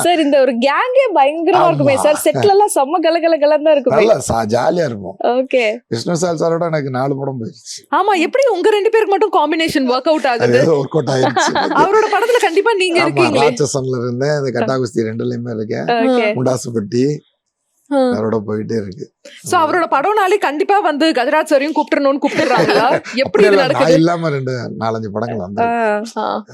சார். இந்த ஒரு கேங்கே பயங்கரமா இருக்குமே சார், செட்ல எல்லாம் செம்ம கலகலகலன்னு தான் இருக்கும், நல்லா ஜாலியா இருக்கும். ஓகே. விஷ்ணு விஷால் சாரோட எனக்கு 4 படம் போயிடுச்சு. ஆமா, எப்படி உங்க 2 பேருக்கு மட்டும் காம்பினேஷன் ஒர்க் அவுட் ஆகுது? ஒர்க் அவுட் ஆயிடுச்சு. அவரோட படத்துல கண்டிப்பா நீங்க இருக்கீங்க. ராட்சசன்ல இருந்தேன், இந்த கட்டா குஸ்தி 2லயுமே இருக்கேன், முண்டாசுப்பட்டி அவரோட போயிட்டே இருக்கு. சோ அவரோட படம்னாலே கண்டிப்பா வந்து கஜராஜ் சாரையும் கூப்பிடணும்னு கூப்பிடுறாங்களா? எப்படி நடக்குது? இல்லாம 4-5 படங்கள் வந்து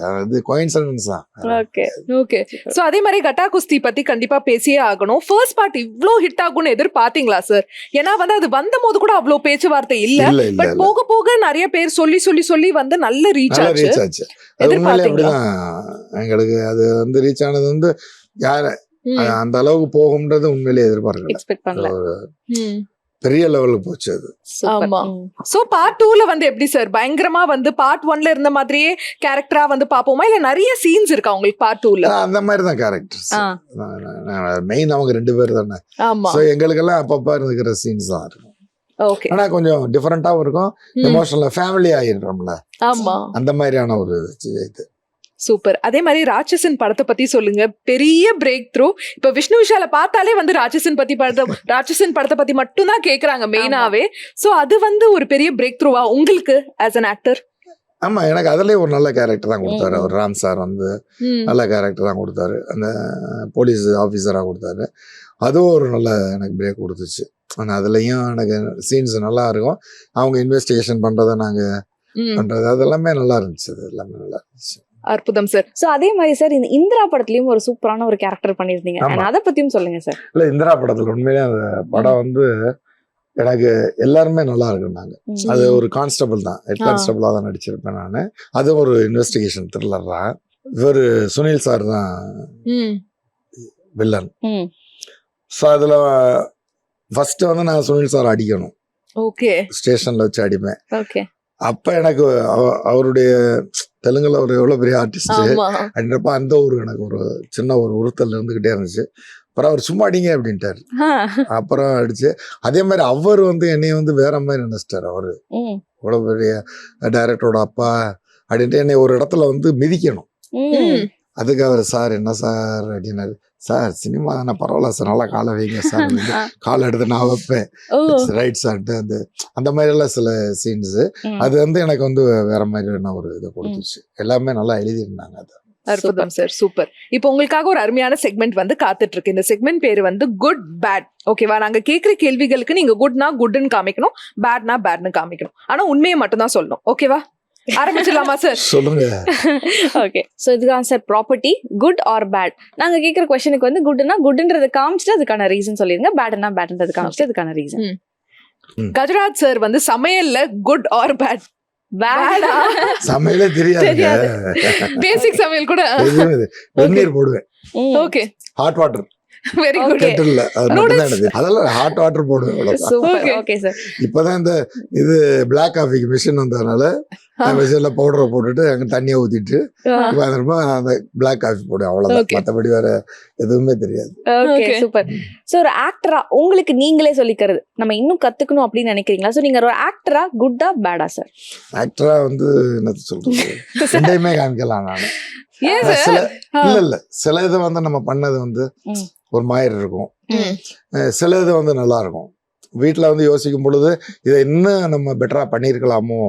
அது கோயின்சிடென்ஸ் தான். Okay okay. சோ அதே மாதிரி கட்டா குஸ்தி பத்தி கண்டிப்பா பேசியே ஆகணும். ஃபர்ஸ்ட் பார்ட் இவ்ளோ ஹிட் ஆகும்னு எதிர்பார்த்தீங்களா சார்? ஏன்னா வந்து அது வந்த போது கூட அவ்வளவு பேச்சுவார்த்தை இல்ல, பட் போக போக நிறைய பேர் சொல்லி வந்து நல்ல ரீச் ஆச்சு. எதிர்பார்த்தீங்களா? எங்களுக்கு அது வந்து ரீச் ஆனது வந்து யார அந்த அளவுக்கு போகும்ன்றது உண்மையிலேயே எதிர்பார்க்கல. பெரிய லெவலுக்கு போச்சு அது. ஆமா. சோ பார்ட் 2ல வந்து எப்படி சார் பயங்கரமா வந்து பார்ட் 1ல இருந்த மாதிரியே கேரக்டரா வந்து பாப்போமா, இல்ல நிறைய சீன்ஸ் இருக்கா உங்களுக்கு பார்ட் 2ல? அந்த மாதிரி தான் கேரக்டர்ஸ். மெயின் அவங்க 2 பேர் தானே. சோ எங்களுக்கு எல்லாம் அப்பப்ப இருக்கிற சீன்ஸ் தான் இருக்கும். ஓகே. ஆனா கொஞ்சம் டிஃபரெண்டாவும் இருக்கும், எமோஷனல் ஃபேமிலி ஆயிடுறோம்ல. ஆமா, அந்த மாதிரியான ஒரு இது. சூப்பர். அதே மாதிரி ராட்சசன் படத்தை பத்தி சொல்லுங்க. பெரிய பிரேக் த்ரூ. இப்ப விஷ்ணு விஷால பார்த்தாலே வந்து ராட்சசன் படத்தை பத்தி மட்டும் தான் கேக்குறாங்க மெயினாவே. சோ அது வந்து ஒரு பெரிய பிரேக் த்ரூவா உங்களுக்கு ஆஸ் an ஆக்டர்? ஆமா, எனக்கு அதுலயே ஒரு நல்ல கேரக்டர் தான் கொடுத்தாரு அவர். ராம் சார் வந்து நல்ல கேரக்டர் தான் கொடுத்தாரு, அந்த போலீஸ் ஆபீசரா கொடுத்தாரு. அதுவும் ஒரு நல்ல எனக்கு பிரேக் கொடுத்துச்சு. ஆனா அதுலயும் எனக்கு சீன்ஸ் நல்லா இருக்கும், அவங்க இன்வெஸ்டிகேஷன் பண்றதை நாங்க பண்றது அதெல்லாமே நல்லா இருந்துச்சு. அது எல்லாமே நல்லா இருந்துச்சு. அற்புதம் சார். சோ அதே மாதிரி சார் இந்த இந்திரா படத்துலயும் ஒரு சூப்பரான ஒரு கேரக்டர் பண்ணிருந்தீங்க, அத பத்தியும் சொல்லுங்க சார். இல்ல, இந்திரா படத்துல உண்மையிலேயே அந்த படம் வந்து எனக்கு எல்லாருமே நல்லா இருக்குன்னாங்க. அது ஒரு கான்ஸ்டபிள் தான், ஹெட் கான்ஸ்டபிளா தான் நடிச்சிருப்பேன் நானு. அது ஒரு இன்வெஸ்டிகேஷன் த்ரில்லர் தான். இவர் சுனில் சார் தான் வில்லன். ஸோ அதுல ஃபர்ஸ்ட் வந்து நான் சுனில் சார் அடிக்கணும். ஓகே. ஸ்டேஷன்ல வச்சு அடிப்பேன். ஓகே. அப்ப எனக்கு அவருடைய தெலுங்குல ஒரு எவ்வளவு பெரிய ஆர்டிஸ்ட் அப்படின்றப்ப அந்த ஒரு எனக்கு ஒரு சின்ன ஒரு உறுத்தல் இருந்துகிட்டே இருந்துச்சு. அப்புறம் அவர் சும்மா அடிங்க அப்படின்ட்டாரு, அப்புறம் அடிச்சு. அதே மாதிரி அவர் வந்து என்னைய வந்து வேற மாதிரி நினைச்சிட்டாரு. அவரு இவ்வளவு பெரிய டைரக்டரோட அப்பா அப்படின்ட்டு என்னை ஒரு இடத்துல வந்து மிதிக்கணும். அதுக்கு அவர் சார் என்ன சார் அப்படின்னாரு, சார் சினிமா தானே, பரவாயில்ல சார், நல்லா காலை வைங்க சார், காலை எடுத்து நான் வைப்பேன், ரைட் சார்ட்டு அந்த மாதிரி எல்லாம் சில சீன்ஸ். அது வந்து எனக்கு வந்து வேற மாதிரியான ஒரு இதை கொடுத்துச்சு. எல்லாமே நல்லா எழுதியிருந்தாங்க. அது அற்புதம் சார், சூப்பர். இப்போ உங்களுக்காக ஒரு அருமையான செக்மெண்ட் வந்து காத்துட்டு இருக்கு. இந்த செக்மெண்ட் பேரு வந்து குட் பேட். ஓகேவா? நாங்க கேட்கிற கேள்விகளுக்கு நீங்க குட்னா குட்னு காமிக்கணும், பேட்னா பேட்னு காமிக்கணும். ஆனா உண்மையை மட்டும் தான் சொல்லணும். ஓகேவா? ஆரம்பிச்சிடலாமா சார்? சொல்லுங்க. ஓகே. சோ இதுதான் sir property, good or bad. நாங்க கேக்குற क्वेश्चनக்கு வந்து குட்னா குட்ன்றத காமிச்சிட்டு அதுக்கான ரீசன் சொல்லிருங்க, பேட்னா பேட்ன்றத காமிச்சிட்டு அதுக்கான ரீசன். கஜராஜ் சார் வந்து சமையல்ல குட் ஆர் பேட்? பேடா? சமையலே தெரியாது. பேசிக் சமையல் கூட வெந்நீர் போடுவேன். Okay. Hot water. Very good. கெட்டில்ல அதெல்லாம் ஹாட் வாட்டர் போடுவேன். சூப்பர். Okay sir. இப்பதான் இந்த இது பிளாக் காஃபிக்கு மிஷின் வந்ததுனால மிஷின்ல பவுடரை போட்டுட்டு அங்க தண்ணியை ஊத்திட்டு அந்த பிளாக் காஃபி போடுவேன். அவ்வளவுதான், மத்தபடி வேற எதுவுமே தெரியாது. Okay, super. சோ ஒரு ஆக்டரா உங்களுக்கு நீங்களே சொல்லிக்கிறது நம்ம இன்னும் கத்துக்கணும் அப்படின்னு நினைக்கிறீங்களா? சோ நீங்க ஒரு ஆக்டரா குட்டா பேடா சார்? ஆக்டரா வந்து என்ன சொல்றது, ரெண்டையுமே காமிக்கலாம் நானு. இல்ல சில இது வந்து நம்ம பண்ணது வந்து ஒரு மாதிரி இருக்கும், சில இது வந்து நல்லா இருக்கும். வீட்டுல வந்து யோசிக்கும் பொழுது இதை இன்னும் நம்ம பெட்டரா பண்ணிருக்கலாமோ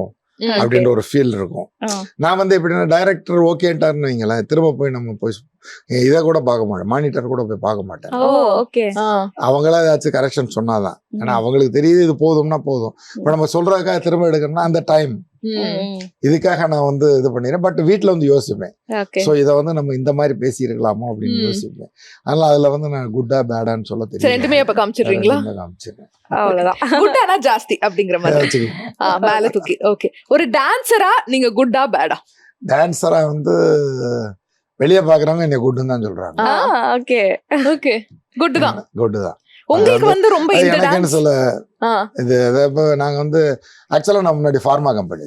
அப்படின்ற ஒரு ஃபீல் இருக்கும். நான் வந்து எப்படின்னா டைரக்டர் ஓகேன்ட்டாருன்னு வைங்களேன், திரும்ப போய் நம்ம போய் இதை கூட பார்க்க மாட்டேன், மானிட்டர் கூட போய் பார்க்க மாட்டேன். அவங்களா ஏதாச்சும் கரெக்ஷன் சொன்னாதான், ஏன்னா அவங்களுக்கு தெரியுது இது போதும்னா போதும். இப்போ நம்ம சொல்றதுக்காக திரும்ப எடுக்கணும்னா அந்த டைம் இதுக்காக நான் வந்து இது பண்ணிடுறேன். பட் வீட்டில் வந்து யோசிப்பேன், ஸோ இதை வந்து நம்ம இந்த மாதிரி பேசியிருக்கலாமோ அப்படின்னு யோசிப்பேன். அதனால அதுல வந்து நான் குட்டா பேடான்னு சொல்ல தெரியும், ரெண்டுமே இப்ப காமிச்சிடுறீங்களா? காமிச்சிருக்கேன். அவ்வளவுதான், குட்டானா ஜாஸ்தி அப்படிங்கிற மாதிரி மேல தூக்கி. ஓகே, ஒரு டான்சரா நீங்க குட்டா பேடா? டான்சரா வந்து வெளியே பாக்குறவங்க என்னை குட்டுன்னு தான் சொல்றாங்க. ஓகே ஓகே, குட் தான், குட்டு தான். உங்களுக்கு வந்து ரொம்ப இந்த எனக்குன்னு சொல்ல இது இப்போ நாங்க வந்து ஆக்சுவலா நான் முன்னாடி ஃபார்மா கம்பெனி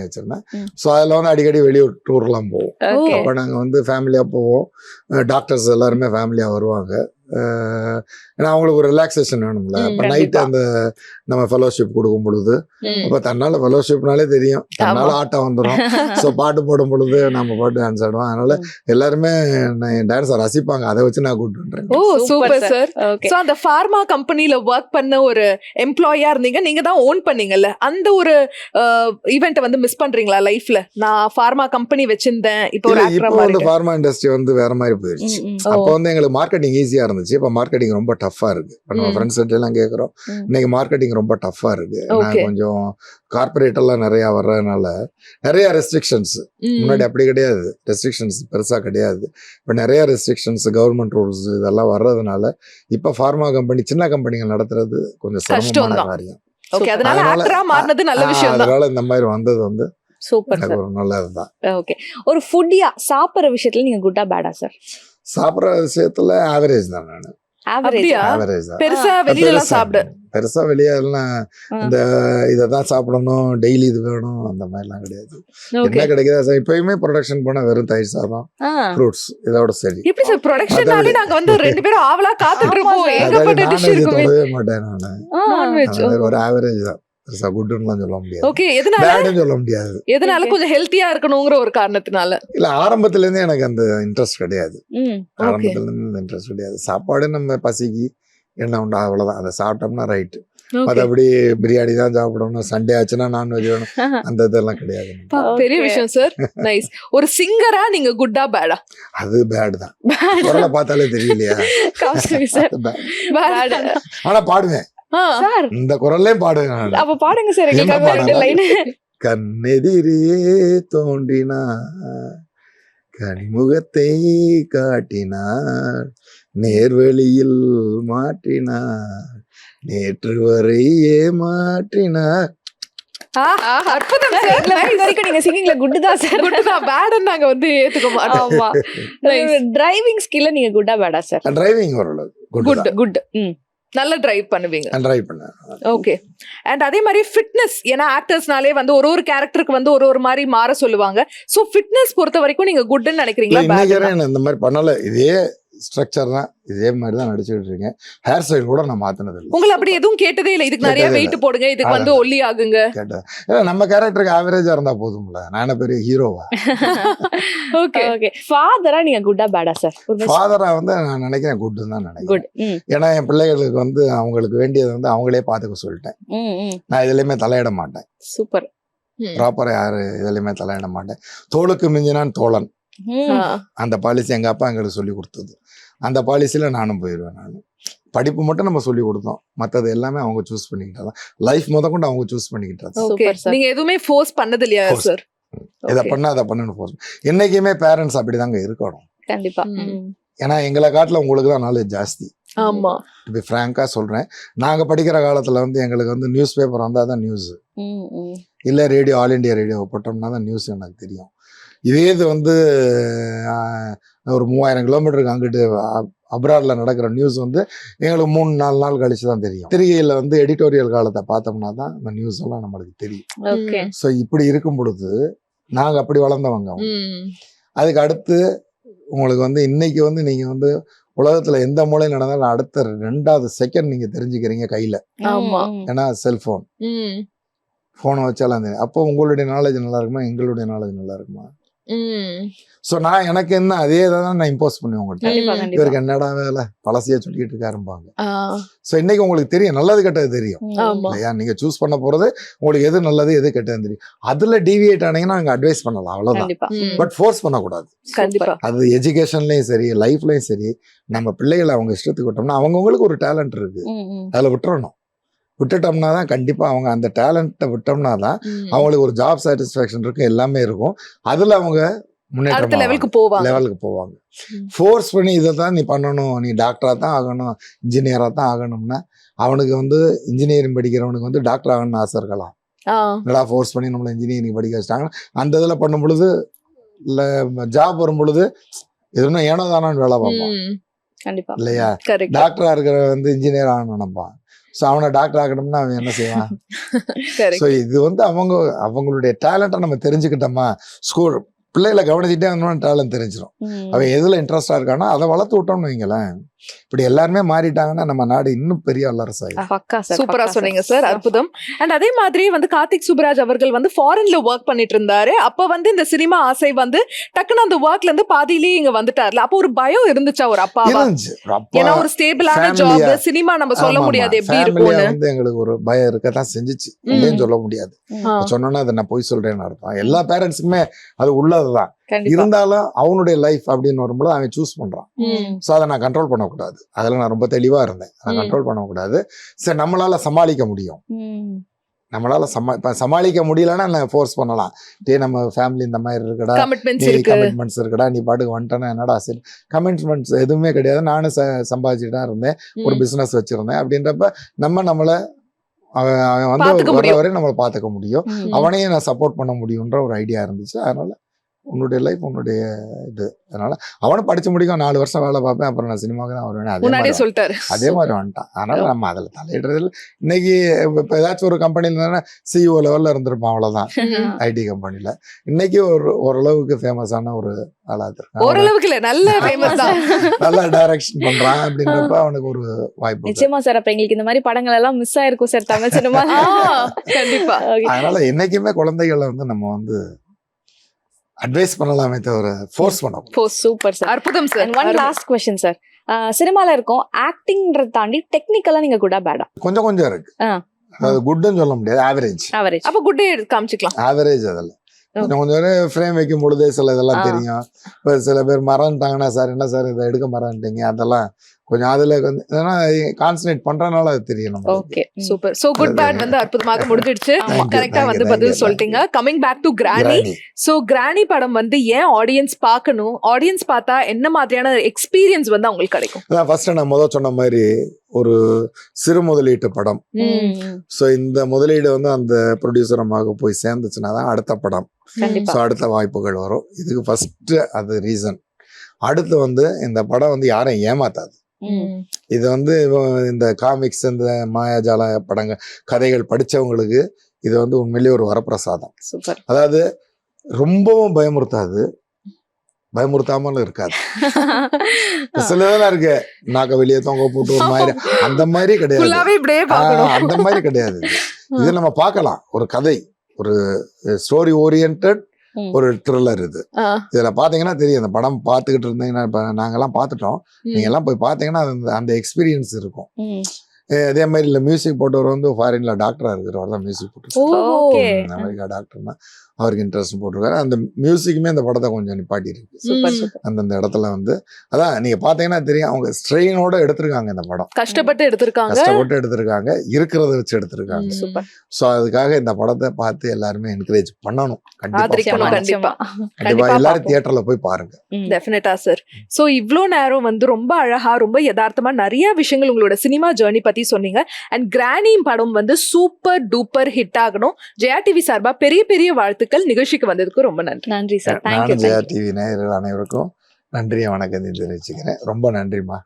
வச்சிருந்தேன். ஸோ அதில் வந்து அடிக்கடி வெளியூர் டூர்லாம் போவோம். அப்போ நாங்கள் வந்து ஃபேமிலியாக போவோம். டாக்டர்ஸ் எல்லாருமே ஃபேமிலியாக வருவாங்க. ஏன்னா அவங்களுக்கு ஒரு ரிலாக்ஸேஷன் வேணும்ல. அப்போ நைட்டு அந்த நம்ம ஃபெலோஷிப் கொடுக்கும் பொழுது, அப்போ தன்னால் ஃபெலோஷிப்னாலே தெரியும், தன்னால் ஆட்டம் வந்துடும். ஸோ பாட்டு போடும் பொழுது நம்ம பாட்டு டான்ஸ் ஆடுவோம். அதனால எல்லாருமே டான்ஸை ரசிப்பாங்க. அதை வச்சு நான் கூட்டு பண்றேன். ஓ சூப்பர் சார். ஸோ அந்த ஃபார்மா கம்பெனில ஒர்க் பண்ண ஒரு எம்ப்ளாயா இருந்தீங்க, நீங்க தான் ஓன் பண்ணீங்கல்ல, அந்த ஒரு ஈவெண்ட்டை வந்து மிஸ் பண்றீங்களா லைஃப்ல? நான் ஃபார்மா கம்பெனி வச்சிருந்தேன், இப்போ வந்து ஃபார்மா இண்டஸ்ட்ரி வந்து வேற மாதிரி போயிடுச்சு. அப்போ வந்து எங்களுக்கு மார்க்கெட்டிங் ஈஸியா இருந்துச்சு. இப்போ மார்க்கெட்டிங் ரொம்ப டஃப்பா இருக்கு. இப்போ நம்ம ஃப்ரெண்ட்ஸ் எல்லாம் கேட்குறோம், இன்னைக்கு மார்க்கெட்டிங் ரொம்ப டஃப்பா இருக்கு. கொஞ்சம் கார்பரேட் எல்லாம் நிறைய வர்றதுனால நிறைய ரெஸ்ட்ரிக்ஷன்ஸ். முன்னாடி அப்படி கிடையாது, ரெஸ்ட்ரிக்ஷன்ஸ் பெருசா கிடையாது. இப்போ நிறைய ரெஸ்ட்ரிக்ஷன்ஸ், கவர்மெண்ட் ரூல்ஸ் இதெல்லாம் வர்றதுனால இப்போ ஃபார்மா கம்பெனி, சின்ன கம்பெனிகள் நடத்துறது கொஞ்சம் சிரமமான காரியம். அதனால இந்த மாதிரி வந்தது வந்து சூப்பர், ஒரு நல்லதுதான். ஓகே, ஒரு ஃபுட்டியா சாப்பிடுற விஷயத்துல நீங்க குட்டா பேடா சார்? சாப்பிடுற விஷயத்துல ஆவரேஜ் தான். நான் ஆவரேஜ் தான். பெருசா வெளியில சாப்பிடு, பெருசா வெளியே எல்லாம் இந்த இதான் சாப்பிடணும், டெய்லி இது வேணும் அந்த மாதிரிலாம் கிடையாது. என்ன கிடைக்குதா இப்பயுமே ப்ரொடக்ஷன் போனா வெறும் தயிர் சாதம், ஃப்ரூட்ஸ், இதோட சரி. எப்படி சார் ப்ரொடக்ஷன்னாலே நாங்க வந்து ரெண்டு பேரும் ஆவலா காத்துட்டு இருப்போம். ஏகப்பட்ட டிஷ் இருக்கு. தொடவே மாட்டேன் நான். நான்வெஜ் ஒரு ஆவரேஜ் தான். குட்னுலாம் சொல்ல முடியாது. ஓகே, எதனால பேட்னு சொல்ல முடியாது. எதனால? கொஞ்சம் ஹெல்த்தியா இருக்கணும்ங்கற ஒரு காரணத்தினால. இல்ல, ஆரம்பத்துல இருந்தே எனக்கு அந்த இன்ட்ரெஸ்ட் கிடையாது. ஆரம்பத்துல இருந்து இன்ட்ரெஸ்ட் கிடையாது. சாப்பாடு நம்ம பசிக்கு என்ன உண்டா அவ்வளவுதான், அதை சாப்பிட்டோம்னா ரைட். மற்றபடி பிரியாணி தான் சாப்பிடணும், சண்டே ஆச்சுன்னா நான்வெஜ் வேணும், அந்த இதெல்லாம் கிடையாது. பெரிய விஷயம் சார். நைஸ். ஒரு சிங்கரா நீங்க குட்டா பேடா? அது பேட் தான். குரலை பார்த்தாலே தெரியலையா? ஆனா பாடுவேன், இந்த குரல்லே பாடுங்க. அப்ப பாடுங்க சார். கண்ணெதிரே தோன்றினா கனிமுகத்தை காட்டினார், நேர்வழியில் மாற்றினார், நேற்று வரை ஏமாற்றினார். அற்புதம் சார். வரைக்கும் நீங்க சிங்கிங்ல குட் தான் சார். குட் தான், பேட் நாங்க வந்து ஏத்துக்க மாட்டோம். ஆமா. டிரைவிங் ஸ்கில்ல நீங்க குட்டா பேடா சார்? டிரைவிங் ஓரளவு குட் குட். நல்ல டிரைவ் பண்ணுவீங்க. டிரைவ் பண்ண. ஓகே. அண்ட் அதே மாதிரி ஃபிட்னஸ், ஏன்னா ஆக்டர்ஸ்னாலே வந்து ஒரு கேரக்டருக்கு வந்து ஒரு மாதிரி மாற சொல்லுவாங்க. சோ ஃபிட்னஸ் பொறுத்த வரைக்கும் நீங்க குட்னு நினைக்கிறீங்களா? இன்னைக்கு இந்த மாதிரி பண்ணல, இதே ஸ்ட்ரக்சர் தான், இதே மாதிரி தான் நடிச்சுட்டு இருக்கேன். ஹேர் ஸ்டைல் கூட நான் மாத்தினது இல்லை. உங்களை அப்படி எதுவும் கேட்டதே இல்லை, இதுக்கு நிறைய வெயிட் போடுங்க, இதுக்கு வந்து ஒல்லி ஆகுங்க கேட்டேன். நம்ம கேரக்டருக்கு ஆவரேஜா இருந்தா போதும்ல, நான் பெரிய ஹீரோவா? Okay okay. ஃபாதரா நீங்க குட்டா பேடா சார்? ஃபாதரா வந்து நான் நினைக்கிறேன் குட்னு தான் நினைக்கிறேன். ஏன்னா என் பிள்ளைகளுக்கு வந்து அவங்களுக்கு வேண்டியது வந்து அவங்களே பாத்துக்க சொல்லிட்டேன். நான் இதுலயுமே தலையிட மாட்டேன். சூப்பர். ப்ராப்பரா யாரு இதுலயுமே தலையிட மாட்டேன். தோளுக்கு மிஞ்சினான் தோழன், அந்த பாலிசி எங்க அப்பா எங்களுக்கு சொல்லி கொடுத்தது. அந்த பாலிசியில நானும் போயிடுவேன். நானும் படிப்பு மட்டும் நம்ம சொல்லி கொடுத்தோம், மற்றது எல்லாமே அவங்க சூஸ் பண்ணிக்கிட்டாதான். லைஃப் முதற்கொண்டு அவங்க சூஸ் பண்ணிக்கிட்டாங்க. நீங்க எதுவுமே ஃபோர்ஸ் பண்ணது இல்லையா சார்? இதை பண்ண அதை பண்ணு ஃபோர்ஸ். என்னைக்குமே பேரண்ட்ஸ் அப்படிதாங்க இருக்கணும். கண்டிப்பா. ஏன்னா எங்களை காட்டுல உங்களுக்கு தான் நாலேஜ் ஜாஸ்தி. ஆமா, இப்ப பிராங்கா சொல்றேன், நாங்க படிக்கிற காலத்துல வந்து எங்களுக்கு வந்து நியூஸ் பேப்பர் வந்தாதான் நியூஸ், இல்ல ரேடியோ, ஆல் இண்டியா ரேடியோ போட்டோம்னா தான் நியூஸ் எனக்கு தெரியும். இதே இது வந்து ஒரு 3000 கிலோமீட்டருக்கு அங்கிட்டு அப்ராட்ல நடக்கிற நியூஸ் வந்து எங்களுக்கு 3-4 நாள் கழிச்சு தான் தெரியும். திரிகையில வந்து எடிட்டோரியல் காலத்தை பார்த்தோம்னா தான் அந்த நியூஸ் எல்லாம் நம்மளுக்கு தெரியும். ஸோ இப்படி இருக்கும் பொழுது நாங்க அப்படி வளர்ந்தவங்க. அதுக்கு அடுத்து உங்களுக்கு வந்து இன்னைக்கு வந்து நீங்க வந்து உலகத்துல எந்த மூலையில் நடந்தாலும் அடுத்த 2வது செகண்ட் நீங்க தெரிஞ்சுக்கிறீங்க கையில. ஏன்னா செல்போன், போனை வச்சாலும் அப்போ உங்களுடைய நாலேஜ் நல்லா இருக்குமா, எங்களுடைய நாலேஜ் நல்லா இருக்குமா? ஸோ நான் எனக்கு என்ன அதே தான் நான் இம்போஸ் பண்ணுவேன் உங்கள்கிட்ட. கண்டிப்பா கண்டிப்பா. இவருக்கு என்னடா வேலை பழசையா சொல்லிட்டு இருக்காரும்பாங்க. ஸோ இன்னைக்கு உங்களுக்கு தெரியும், நல்லது கெட்டது தெரியும் இல்லையா? நீங்க சூஸ் பண்ண போறது உங்களுக்கு எது நல்லது எது கெட்டது தெரியும். அதுல டீவியேட் ஆனீங்கன்னா நாங்க அட்வைஸ் பண்ணலாம், அவ்வளவுதான். கண்டிப்பா. பட் ஃபோர்ஸ் பண்ணக்கூடாது. கண்டிப்பா. அது எஜுகேஷன்லயும் சரி லைஃப்லயும் சரி, நம்ம பிள்ளைகளை அவங்க இஷ்டத்துக்கு விட்டோம்னா அவங்கவுங்களுக்கு ஒரு டேலண்ட் இருக்கு, அதில் விட்டுறணும். விட்டுட்டோம்னா தான் கண்டிப்பா அவங்க அந்த டேலண்ட்டை விட்டோம்னா தான் அவங்களுக்கு ஒரு ஜாப் சாட்டிஸ்ஃபேக்ஷன் இருக்கும், எல்லாமே இருக்கும். அதுல அவங்க அடுத்த லெவலுக்கு போவாங்க. ஃபோர்ஸ் பண்ணி இதை தான் நீ பண்ணணும், நீ டாக்டரா தான் ஆகணும், இன்ஜினியரா தான் ஆகணும்னா அவனுக்கு வந்து இன்ஜினியரிங் படிக்கிறவனுக்கு வந்து டாக்டர் ஆகணும்னு ஆசை இருக்கலாம். நல்லா ஃபோர்ஸ் பண்ணி நம்மளை இன்ஜினியரிங் படிக்க வச்சிட்டாங்க. அந்த இதில் பண்ணும் பொழுது இல்லை ஜாப் வரும் பொழுது எதுனா ஏனோ தானு வேலை பார்ப்பான். கண்டிப்பா இல்லையா? டாக்டரா இருக்கிற வந்து இன்ஜினியர் ஆகணும் நினைப்பான். ஸோ அவனை டாக்டர் ஆகணும்னா அவன் என்ன செய்வான்? ஸோ இது வந்து அவங்களுடைய டேலண்ட்டை நம்ம தெரிஞ்சுக்கிட்டோமா, ஸ்கூல் பிள்ளைகளை கவனிச்சுட்டே வந்தோம்னா டேலண்ட் தெரிஞ்சிடும். அவன் எதுல இன்ட்ரெஸ்டா இருக்கானோ அதை வளர்த்து விட்டோம்னு வைங்களேன். இப்படி எல்லாருமே மாறிட்டாங்கன்னா நம்ம நாடு இன்னும் பெரிய வல்லரசாயிடும். சூப்பரா சொன்னீங்க சார், அற்புதம். அண்ட் அதே மாதிரி வந்து கார்த்திக் சுப்ராஜ் அவர்கள் வந்து ஃபாரின்ல ஒர்க் பண்ணிட்டு இருந்தாரு. அப்ப வந்து இந்த சினிமா ஆசை வந்து டக்குன்னு அந்த ஒர்க்ல இருந்து பாதியிலேயே இங்க வந்துட்டார்ல. அப்போ ஒரு பயம் இருந்துச்சா ஒரு அப்பாவா? ஏன்னா ஒரு ஸ்டேபிளான ஜாப், சினிமா நம்ம சொல்ல முடியாது எப்படி இருக்கும்னு. வந்து எங்களுக்கு ஒரு பயம் இருக்கதான் செஞ்சுச்சு, இல்லைன்னு சொல்ல முடியாது. சொன்னோன்னா அதை நான் போய் சொல்றேன்னு அர்த்தம். எல்லா பேரண்ட்ஸுக்குமே அது உள்ளதுதான். இருந்தாலும் அவனுடைய லைஃப் அப்படின்னு வரும்போது அவன் சூஸ் பண்றான். ஸோ அதை நான் கண்ட்ரோல் பண்ணக்கூடாது. அதில் நான் ரொம்ப தெளிவா இருந்தேன். அதை கண்ட்ரோல் பண்ணக்கூடாது. சரி, நம்மளால சமாளிக்க முடியும், நம்மளால சமாளிக்க முடியலன்னா நான் ஃபோர்ஸ் பண்ணலாம். நம்ம ஃபேமிலி இந்த மாதிரி இருக்கடா, கமிட்மெண்ட்ஸ் இருக்கடா, நீ பாட்டுக்கு வந்துட்டேன்னா என்னடா சரி. கமிட்மெண்ட்ஸ் எதுவுமே கிடையாது. நானும் சம்பாதிச்சுட்டு தான் இருந்தேன், ஒரு பிசினஸ் வச்சிருந்தேன். அப்படின்றப்ப நம்மளை அவன் வந்து வர வரை நம்மளை பார்த்துக்க முடியும், அவனையும் நான் சப்போர்ட் பண்ண முடியுன்ற ஒரு ஐடியா இருந்துச்சு. அதனால உன்னுடைய லைஃப் உன்னுடைய இது. அதனால அவனை படிச்சு முடிக்கும், 4 வருஷம் வேலை பார்ப்பேன், அப்புறம் நான் சினிமாவுக்கு தான் வருவேன். அதே மாதிரி வந்துட்டான். அதனால நம்ம அதில் தலையிடுறதுல இன்னைக்கு இப்போ ஏதாச்சும் ஒரு கம்பெனியில் இருந்தா CEO லெவலில் இருந்திருப்பான், அவ்வளோதான். ஐடி கம்பெனியில் இன்னைக்கு ஓரளவுக்கு ஃபேமஸான ஒரு ஆளாக இருக்கான், நல்ல டைரக்ஷன் பண்றான். அப்படின்றப்ப அவனுக்கு ஒரு வாய்ப்பு. நிச்சயமா சார். அப்ப எங்களுக்கு இந்த மாதிரி படங்கள் எல்லாம் மிஸ் ஆயிருக்கும் சார் தமிழ் சினிமா. கண்டிப்பா. அதனால என்னைக்குமே குழந்தைகளை வந்து நம்ம வந்து அட்வைஸ் பண்ணலாமே தவிர ஃபோர்ஸ் பண்ணலாம். சூப்பர் சார், அற்புதம் sir. One last question sir. சினிமால இருக்கும் ஆக்டிங்ன்றத தாண்டி டெக்னிக்கலா நீங்க குட்டா பேடா? கொஞ்சம் இருக்கு. அது குட்னு சொல்ல முடியாது, ஆவரேஜ். அப்ப குட்டே காமிச்சிக்கலாம், ஆவரேஜ். அதில் கொஞ்சம் ஃப்ரேம் வைக்கும் பொழுதே சில இதெல்லாம் தெரியும். இப்போ சில பேர் மறந்துட்டாங்கன்னா, சார் என்ன சார் இதை எடுக்க மறந்துட்டீங்க, அதெல்லாம் கொஞ்சம் அதுல கான்சன்ட்ரேட் பண்றதுனால அது தெரியும். Okay, super. So good bad வந்து அற்புதமாக முடிஞ்சிடுச்சு. கரெக்ட்டா வந்து பதில் சொல்லிட்டீங்க. Coming back to granny. So granny படம் வந்து ஏன் ஆடியன்ஸ் பார்க்கணும், ஆடியன்ஸ் பார்த்தா என்ன மாதிரியான எக்ஸ்பீரியன்ஸ் வந்து அவங்களுக்கு கிடைக்கும்? ஃபர்ஸ்ட் நான் முதல் சொன்ன மாதிரி ஒரு சிறு முதலீட்டு படம். ஸோ இந்த முதலீடு வந்து அந்த ப்ரொடியூசரமாக போய் சேர்ந்துச்சுன்னா தான் அடுத்த படம், ஸோ அடுத்த வாய்ப்புகள் வரும். இதுக்கு ஃபர்ஸ்ட் அது ரீசன். அடுத்து வந்து இந்த படம் வந்து யாரையும் ஏமாத்தாது. இது வந்து இந்த காமிக்ஸ், இந்த மாயாஜால படங்கள், கதைகள் படிச்சவங்களுக்கு இது வந்து உண்மையிலேயே ஒரு வரப்பிரசாதம். அதாவது ரொம்பவும் பயமுறுத்தாது, பயமுறுத்தாமலும் இருக்காது. சிலதெல்லாம் இருக்கு நாக்க வெளியே தொங்க போட்டு ஒரு மாதிரி, அந்த மாதிரி கிடையாது. அந்த மாதிரி கிடையாது. இது நம்ம பார்க்கலாம், ஒரு கதை, ஒரு ஸ்டோரி ஓரியன்ட் ஒரு த்ரில்லர். இதுல பாத்தீங்கன்னா தெரியும். இந்த படம் பாத்துக்கிட்டு இருந்தீங்கன்னா, இப்ப நாங்கெல்லாம் பாத்துட்டோம், நீங்க எல்லாம் போய் பாத்தீங்கன்னா அந்த எக்ஸ்பீரியன்ஸ் இருக்கும். அதே மாதிரி இல்ல மியூசிக் போட்டவர் வந்து ஃபாரின்ல டாக்டரா இருக்கிறவர் தான் மியூசிக் போட்டு, அமெரிக்கா டாக்டர்னா அவருக்கு இன்ட்ரெஸ்ட் போட்டிருக்காரு. அந்த மியூசிக்குமே அந்த படத்தை கொஞ்சம் நிப்பாட்டி இருக்கு அந்தந்த இடத்துல வந்து. அதான் நீங்க பாத்தீங்கன்னா தெரியும், அவங்க ஸ்ட்ரெயினோட எடுத்திருக்காங்க இந்த படம், கஷ்டப்பட்டு எடுத்திருக்காங்க, இருக்கிறத வச்சு எடுத்திருக்காங்க. சோ அதுக்காக இந்த படத்தை பார்த்து எல்லாருமே என்கரேஜ் பண்ணணும். கண்டிப்பா எல்லாரும் தியேட்டர்ல போய் பாருங்க. டெஃபினட்டா சார். சோ இவ்ளோ நேரம் வந்து ரொம்ப அழகா, ரொம்ப யதார்த்தமா நிறைய விஷயங்கள் உங்களோட சினிமா ஜர்னி பத்தி சொன்னீங்க. அண்ட் கிரானி படம் வந்து சூப்பர் டூப்பர் ஹிட் ஆகணும். ஜெயா டிவி சார்பா பெரிய பெரிய வாழ்த்துக்கள். நிகழ்ச்சிக்கு வந்ததுக்கு ரொம்ப நன்றி சார். ஜெயா டிவி நேயர்கள் அனைவருக்கும் நன்றியை வணக்கம் தெரிவிச்சுக்கிறேன். ரொம்ப நன்றிமா.